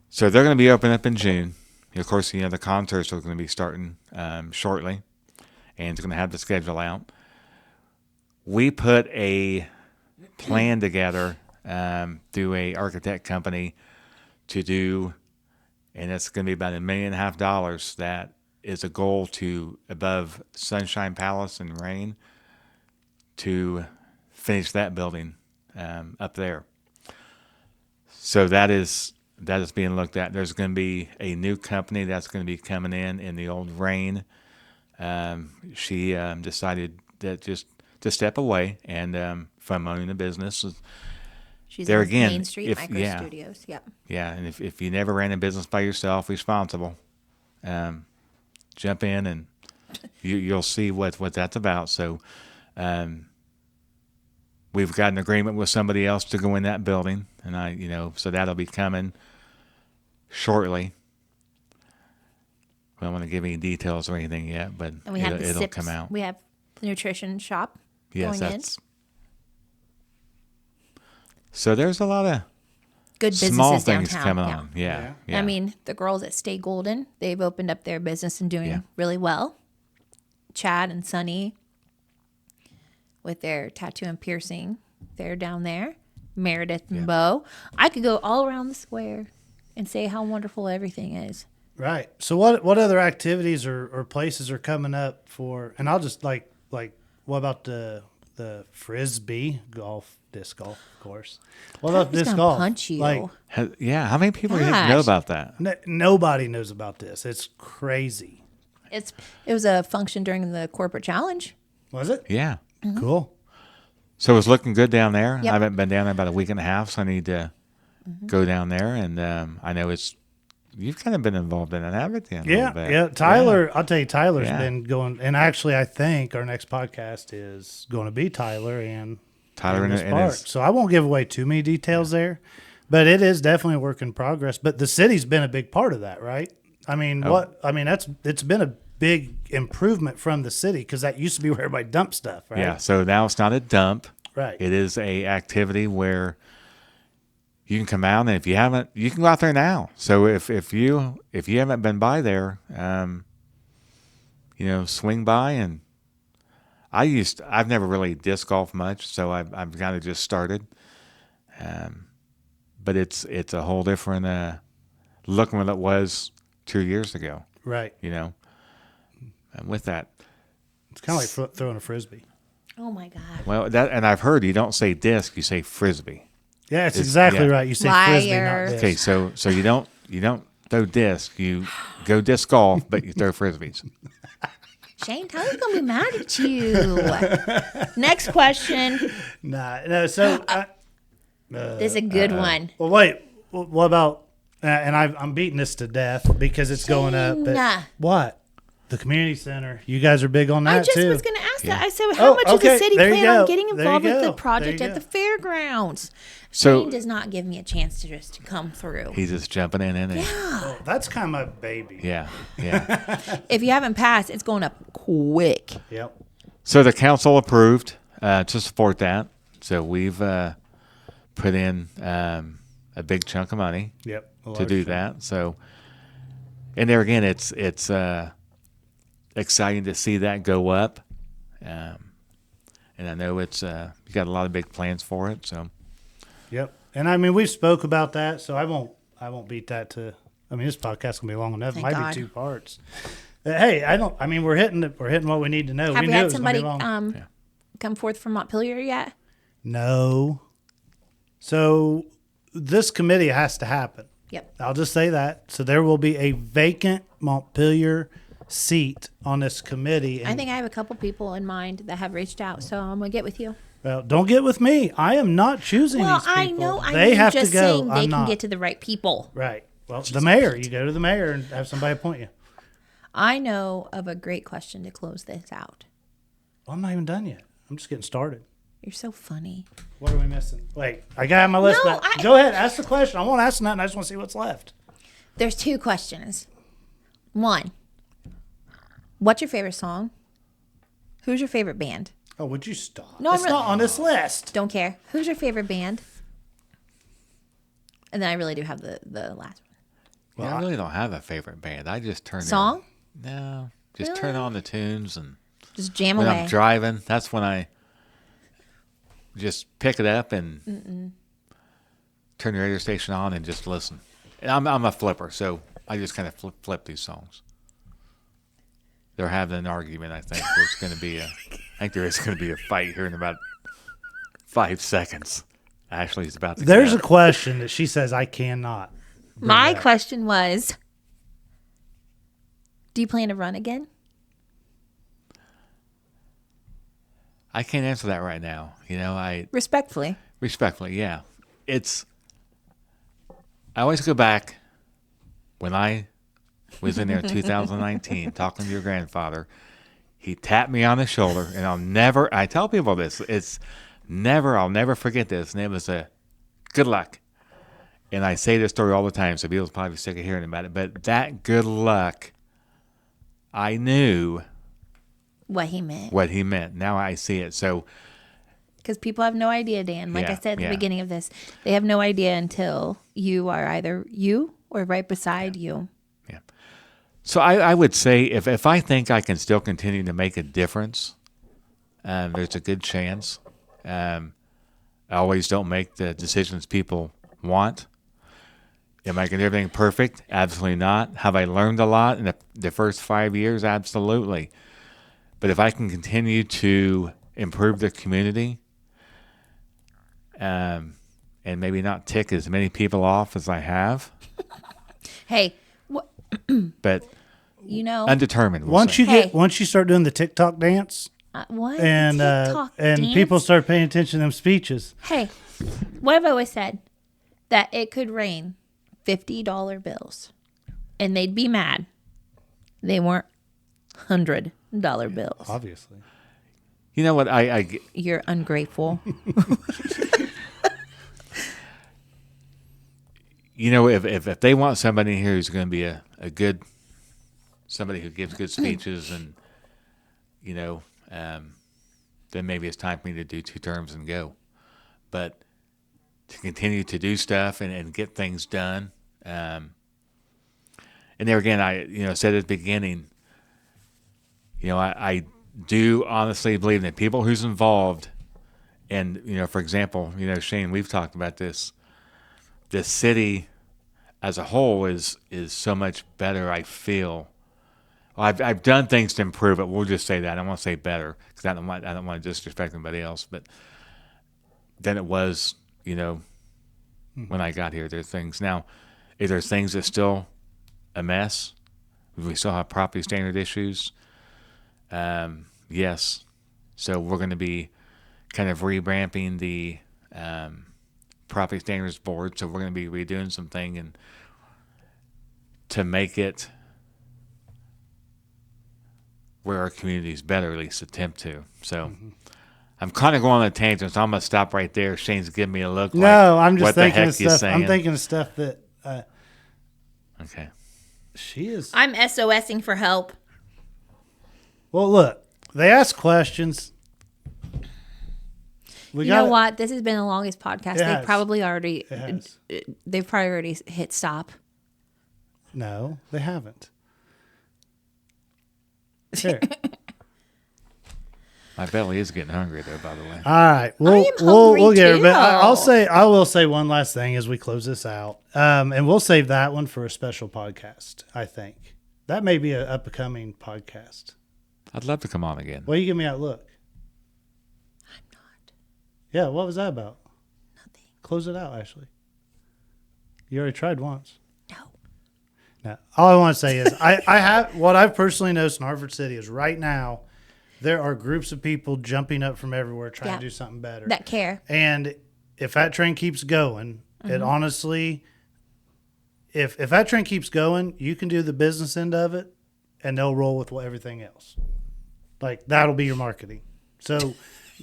S3: So they're going to be open up in June. Of course, the concerts are going to be starting shortly, and it's going to have the schedule out. We put a plan together through a architect company to do, and it's going to be about $1.5 million. That is a goal to above Sunshine Palace and Rain to finish that building up there. So that is being looked at. There's going to be a new company that's going to be coming in the old Rain. She decided that just to step away and from owning the business.
S2: She's
S3: there
S2: on
S3: again,
S2: Main Street Micro Studios. Yep.
S3: Yeah, and if you never ran a business by yourself, responsible, jump in and you'll see what that's about. So we've got an agreement with somebody else to go in that building, and so that'll be coming shortly. I don't want to give any details or anything yet, but
S2: and we have
S3: it'll come out.
S2: We have the nutrition shop going in.
S3: So there's a lot of
S2: good businesses
S3: small things
S2: downtown.
S3: coming on. Yeah.
S2: I mean, the girls at Stay Golden, they've opened up their business and doing really well. Chad and Sunny with their tattoo and piercing, they're down there. Meredith and Bo. I could go all around the square and say how wonderful everything is.
S1: Right. So what other activities or places are coming up for? And I'll just like what about the frisbee disc golf, of course. What about disc golf?
S2: Punch you.
S3: How many people know about that?
S1: Nobody knows about this. It's crazy.
S2: It was a function during the corporate challenge.
S1: Was it?
S3: Yeah.
S2: Mm-hmm.
S1: Cool.
S3: So it's looking good down there.
S2: Yep.
S3: I haven't been down there about a week and a half, so I need to go down there. And I know you've kind of been involved in it, haven't you?
S1: Yeah. Tyler, I'll tell you, Tyler's been going, and actually, I think our next podcast is going to be Tyler and this park. So I won't give away too many details there, but it is definitely a work in progress. But the city's been a big part of that, right? I mean, it's been a big improvement from the city because that used to be where everybody dumped stuff, right?
S3: Yeah. So now it's not a dump.
S1: Right.
S3: It is a activity where you can come out, and if you haven't, you can go out there now. So if you haven't been by there, swing by. And I've never really disc golfed much, so I've kind of just started. But it's a whole different look than it was 2 years ago.
S1: Right.
S3: And with that,
S1: It's kind of like throwing a frisbee.
S2: Oh my God.
S3: well, that and I've heard you don't say disc, you say frisbee.
S1: Yeah, it's
S3: It's-
S1: exactly
S3: yeah.
S1: right. You say
S2: Liar.
S1: frisbee, not disc.
S3: Okay, so you don't throw disc, you go disc golf, but you throw frisbees.
S2: Shane, Tyler's going to be mad at you. Next question.
S1: Nah, no. So,
S2: This is a good one.
S1: well, wait. What about? And I'm beating this to death because it's going up. But
S2: Shane.
S1: what? The community center. You guys are big on that
S2: I just
S1: too.
S2: was going to ask
S3: Yeah.
S2: that. I said, how
S1: Oh,
S2: much does
S1: okay.
S2: the city
S1: There you
S2: plan on
S1: go.
S2: getting
S1: There you
S2: involved with
S1: go.
S2: the project
S1: There you
S2: at the
S1: go.
S2: fairgrounds?
S3: So-
S2: Shane does not give me a chance to just come through.
S3: He's just jumping in and
S1: Oh, that's kind of my baby.
S3: yeah.
S2: If you haven't passed, it's going up quick.
S1: Yep.
S3: So the council approved to support that. So we've put in a big chunk of money
S1: Yep. A
S3: to
S1: large
S3: do
S1: chunk.
S3: that. So, and there again, it's exciting to see that go up. And I know it's you got a lot of big plans for it. So
S1: Yep. And I mean, we've spoke about that, so I won't beat that to. I mean, this podcast gonna be long enough. It
S2: Thank
S1: might
S2: God.
S1: be 2 parts. Hey, I don't. I mean, we're hitting what we need to know.
S2: Have
S1: we
S2: we
S1: knew it
S2: had
S1: was gonna be
S2: somebody
S1: long.
S2: come forth from Montpelier yet?
S1: No. So this committee has to happen.
S2: Yep.
S1: I'll just say that. So there will be a vacant Montpelier seat on this committee.
S2: I think I have a couple people in mind that have reached out, so I'm going to get with you.
S1: Well, don't get with me. I am not choosing
S2: Well,
S1: these people.
S2: I
S1: They
S2: mean,
S1: have
S2: just
S1: to go.
S2: saying they
S1: I'm
S2: can
S1: not.
S2: get to the right people.
S1: Right. Well, the mayor. You go to the mayor and have somebody appoint you.
S2: I know of a great question to close this out.
S1: Well, I'm not even done yet. I'm just getting started.
S2: You're so funny.
S1: What are we missing? Wait, I got my list
S2: No,
S1: back. Go ahead, ask the question. I won't ask nothing. I just want to see what's left.
S2: There's 2 questions. 1, what's your favorite song? Who's your favorite band?
S1: Oh, would you stop?
S2: No,
S1: it's
S2: I'm
S1: not on this list.
S2: Don't care. Who's your favorite band? And then I really do have the last one.
S3: I really don't have a favorite band. I just turn
S2: Song?
S3: No, just turn on the tunes and
S2: Just jam
S3: when
S2: away.
S3: I'm driving, that's when I just pick it up and turn the radio station on and just listen. And I'm a flipper, so I just kind of flip these songs. They're having an argument. I think there's going to be I think there is going to be a fight here in about 5 seconds. Ashley's about to.
S1: There's a
S3: get out.
S1: question that she says I cannot.
S2: My question was, do you plan to run again?
S3: I can't answer that right now. You know, I
S2: Respectfully.
S3: respectfully, yeah. I always go back when I was in there in 2019 talking to your grandfather. He tapped me on the shoulder, and I tell people this, I'll never forget this, and it was a good luck. And I say this story all the time, so people's probably sick of hearing about it, but that good luck, I knew
S2: What he meant.
S3: what he meant. Now I see it. So
S2: Because people have no idea, Dan. Like I
S3: Yeah,
S2: said at the
S3: yeah.
S2: beginning of this, they have no idea until you are either you or right beside you.
S3: So I would say if I think I can still continue to make a difference, there's a good chance. I always don't make the decisions people want. Am I going to do everything perfect? Absolutely not. Have I learned a lot in the first 5 years? Absolutely. But if I can continue to improve the community and maybe not tick as many people off as I have,
S2: Hey,
S3: but
S2: you know,
S3: undetermined. we'll
S1: Once
S3: say.
S1: you start doing the TikTok dance
S2: what?
S1: and
S2: TikTok dance?
S1: people start paying attention to them speeches.
S2: Hey, what I've always said, that it could rain $50 bills and they'd be mad. They weren't $100 bills.
S1: Obviously.
S3: You know what?
S2: You're ungrateful.
S3: You know, if they want somebody here who's going to be a good, somebody who gives good speeches and, you know, then maybe it's time for me to do 2 terms and go. But to continue to do stuff and get things done. And there again, I said at the beginning, I do honestly believe that people who's involved and, for example, Shane, we've talked about this. The city as a whole is so much better, I feel, I've done things to improve it. We'll just say that. I don't want to say better because I don't want to disrespect anybody else. But than it was, when I got here. There's things now. If there's things that's still a mess, we still have property standard issues. Yes. So we're going to be kind of revamping the property standards board. So we're going to be redoing something and to make it where our community is better, at least attempt to. So I'm kind of going on a tangent, so I'm going to stop right there. Shane's giving me a look.
S1: No,
S3: like,
S1: I'm just
S3: what
S1: thinking
S3: the
S1: of
S3: heck you
S1: stuff.
S3: saying?
S1: I'm thinking of stuff that
S3: Okay.
S1: she is.
S2: I'm SOSing for help.
S1: Well, look, they ask questions.
S2: You know what? This has been the longest podcast.
S1: It has.
S2: They've probably already hit stop.
S1: No, they haven't. Here.
S3: My belly is getting hungry, though, by the way.
S1: All right,
S2: I am
S1: we'll
S2: hungry
S1: get her.
S2: too.
S1: But I will say one last thing as we close this out, and we'll save that one for a special podcast. I think that may be an upcoming podcast.
S3: I'd love to come on again.
S1: Why you give me that look?
S2: I'm not.
S1: Yeah, what was that about?
S2: Nothing.
S1: Close it out, Ashley. You already tried once.
S2: No.
S1: No. All I want to say is I have what I've personally noticed in Hartford City is right now there are groups of people jumping up from everywhere trying to do something better.
S2: That care.
S1: And if that train keeps going, it honestly, if that train keeps going, you can do the business end of it, and they'll roll with everything else. Like that'll be your marketing. So,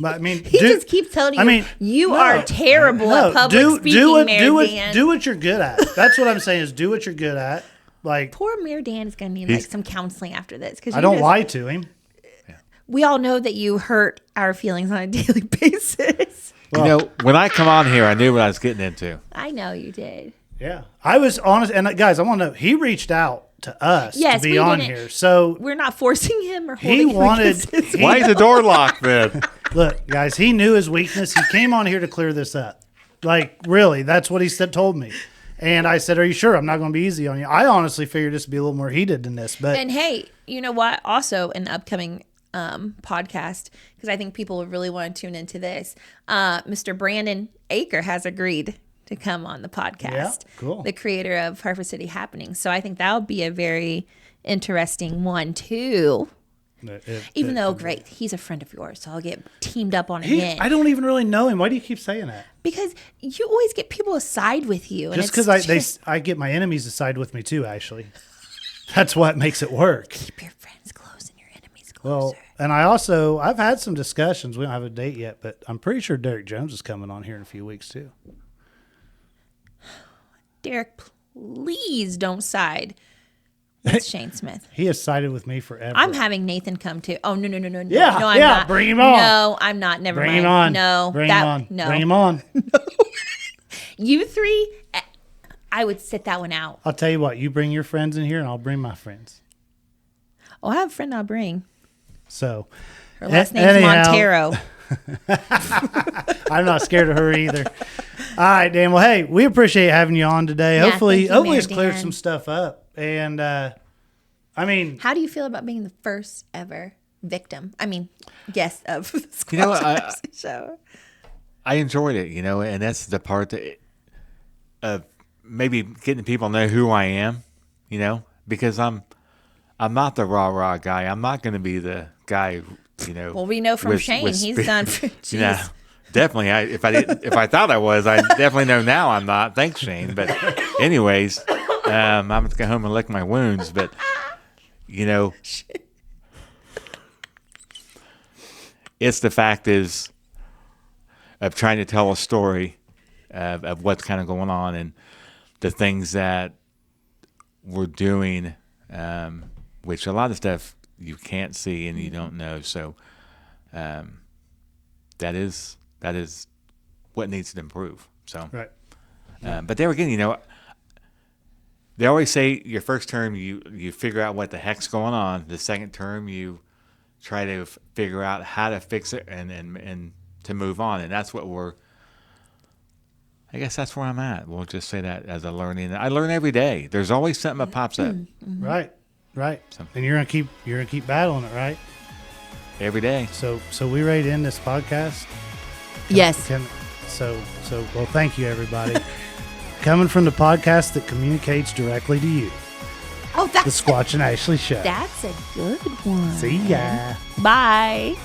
S1: I mean,
S2: He just keeps telling you, you are terrible at public speaking, Mayor Dan.
S1: Do what you're good at. That's what I'm saying is do what you're good at. Like
S2: Poor Mayor Dan is going to need some counseling after this.
S1: I don't lie to him.
S2: We all know that you hurt our feelings on a daily basis.
S1: Well,
S3: when I come on here, I knew what I was getting into.
S2: I know you did.
S1: Yeah. I was honest. And guys, I want to know, he reached out to us to be on here. So
S2: we're not forcing him or holding him against his
S3: Why is the door locked then?
S1: Look, guys, he knew his weakness. He came on here to clear this up. Like, really, that's what he told me. And I said, are you sure? I'm not going to be easy on you. I honestly figured this would be a little more heated than this. But
S2: And hey, you know what? Also, an upcoming podcast, because I think people would really want to tune into this. Mr. Brandon Aker has agreed to come on the podcast.
S1: Yeah, cool.
S2: The creator of Hartford City Happenings. So I think that would be a very interesting one too. Even though, great, he's a friend of yours, so I'll get teamed up on him again.
S1: I don't even really know him. Why do you keep saying that?
S2: Because you always get people to side with you.
S1: Just because I get my enemies to side with me too, Ashley. That's what makes it work.
S2: Keep your friends close and your enemies closer.
S1: Well, and I've had some discussions. We don't have a date yet, but I'm pretty sure Derek Jones is coming on here in a few weeks too.
S2: Derek, please don't side with Shane Smith.
S1: He has sided with me forever.
S2: I'm having Nathan come too. Oh, no.
S1: Yeah,
S2: no, I'm
S1: yeah,
S2: not.
S1: bring him on.
S2: No, I'm not. Never
S1: Bring
S2: mind.
S1: him on.
S2: No.
S1: Bring him on.
S2: No.
S1: Bring him on.
S2: You three, I would sit that one out.
S1: I'll tell you what, you bring your friends in here and I'll bring my friends.
S2: Oh, I have a friend I'll bring.
S1: So,
S2: Her last name's Montero.
S1: I'm not scared of her either. All right, Dan. Well, hey, we appreciate having you on today.
S2: Yeah,
S1: hopefully
S2: thank you,
S1: it's
S2: Mayor
S1: cleared
S2: Dan.
S1: some stuff up. And I mean,
S2: How do you feel about being the first ever guest of the Squatch
S3: You know what,
S2: show?
S3: I enjoyed it, and that's the part of maybe getting people to know who I am, because I'm not the rah-rah guy. I'm not going to be the guy,
S2: Well, we know from Shane, he's done.
S3: Yeah, definitely. If I thought I was, I definitely know now I'm not. Thanks, Shane. But anyways, I'm going to go home and lick my wounds. But, it's the fact is of trying to tell a story of what's kind of going on and the things that we're doing, which a lot of stuff you can't see and you don't know. So that is what needs to improve. So,
S1: right.
S3: But there again, they always say your first term you figure out what the heck's going on. The second term you try to figure out how to fix it and to move on. And that's what I guess that's where I'm at. We'll just say that as a learning. I learn every day. There's always something that pops up.
S1: Mm-hmm. Right. Right.
S3: So-
S1: And you're gonna keep battling it, right?
S3: Every day.
S1: So we ready to end this podcast?
S2: Yes.
S1: Well, thank you, everybody. Coming from the podcast that communicates directly to you,
S2: Oh,
S1: the Squatch and Ashley Show.
S2: that's a good one.
S1: See ya.
S2: Bye.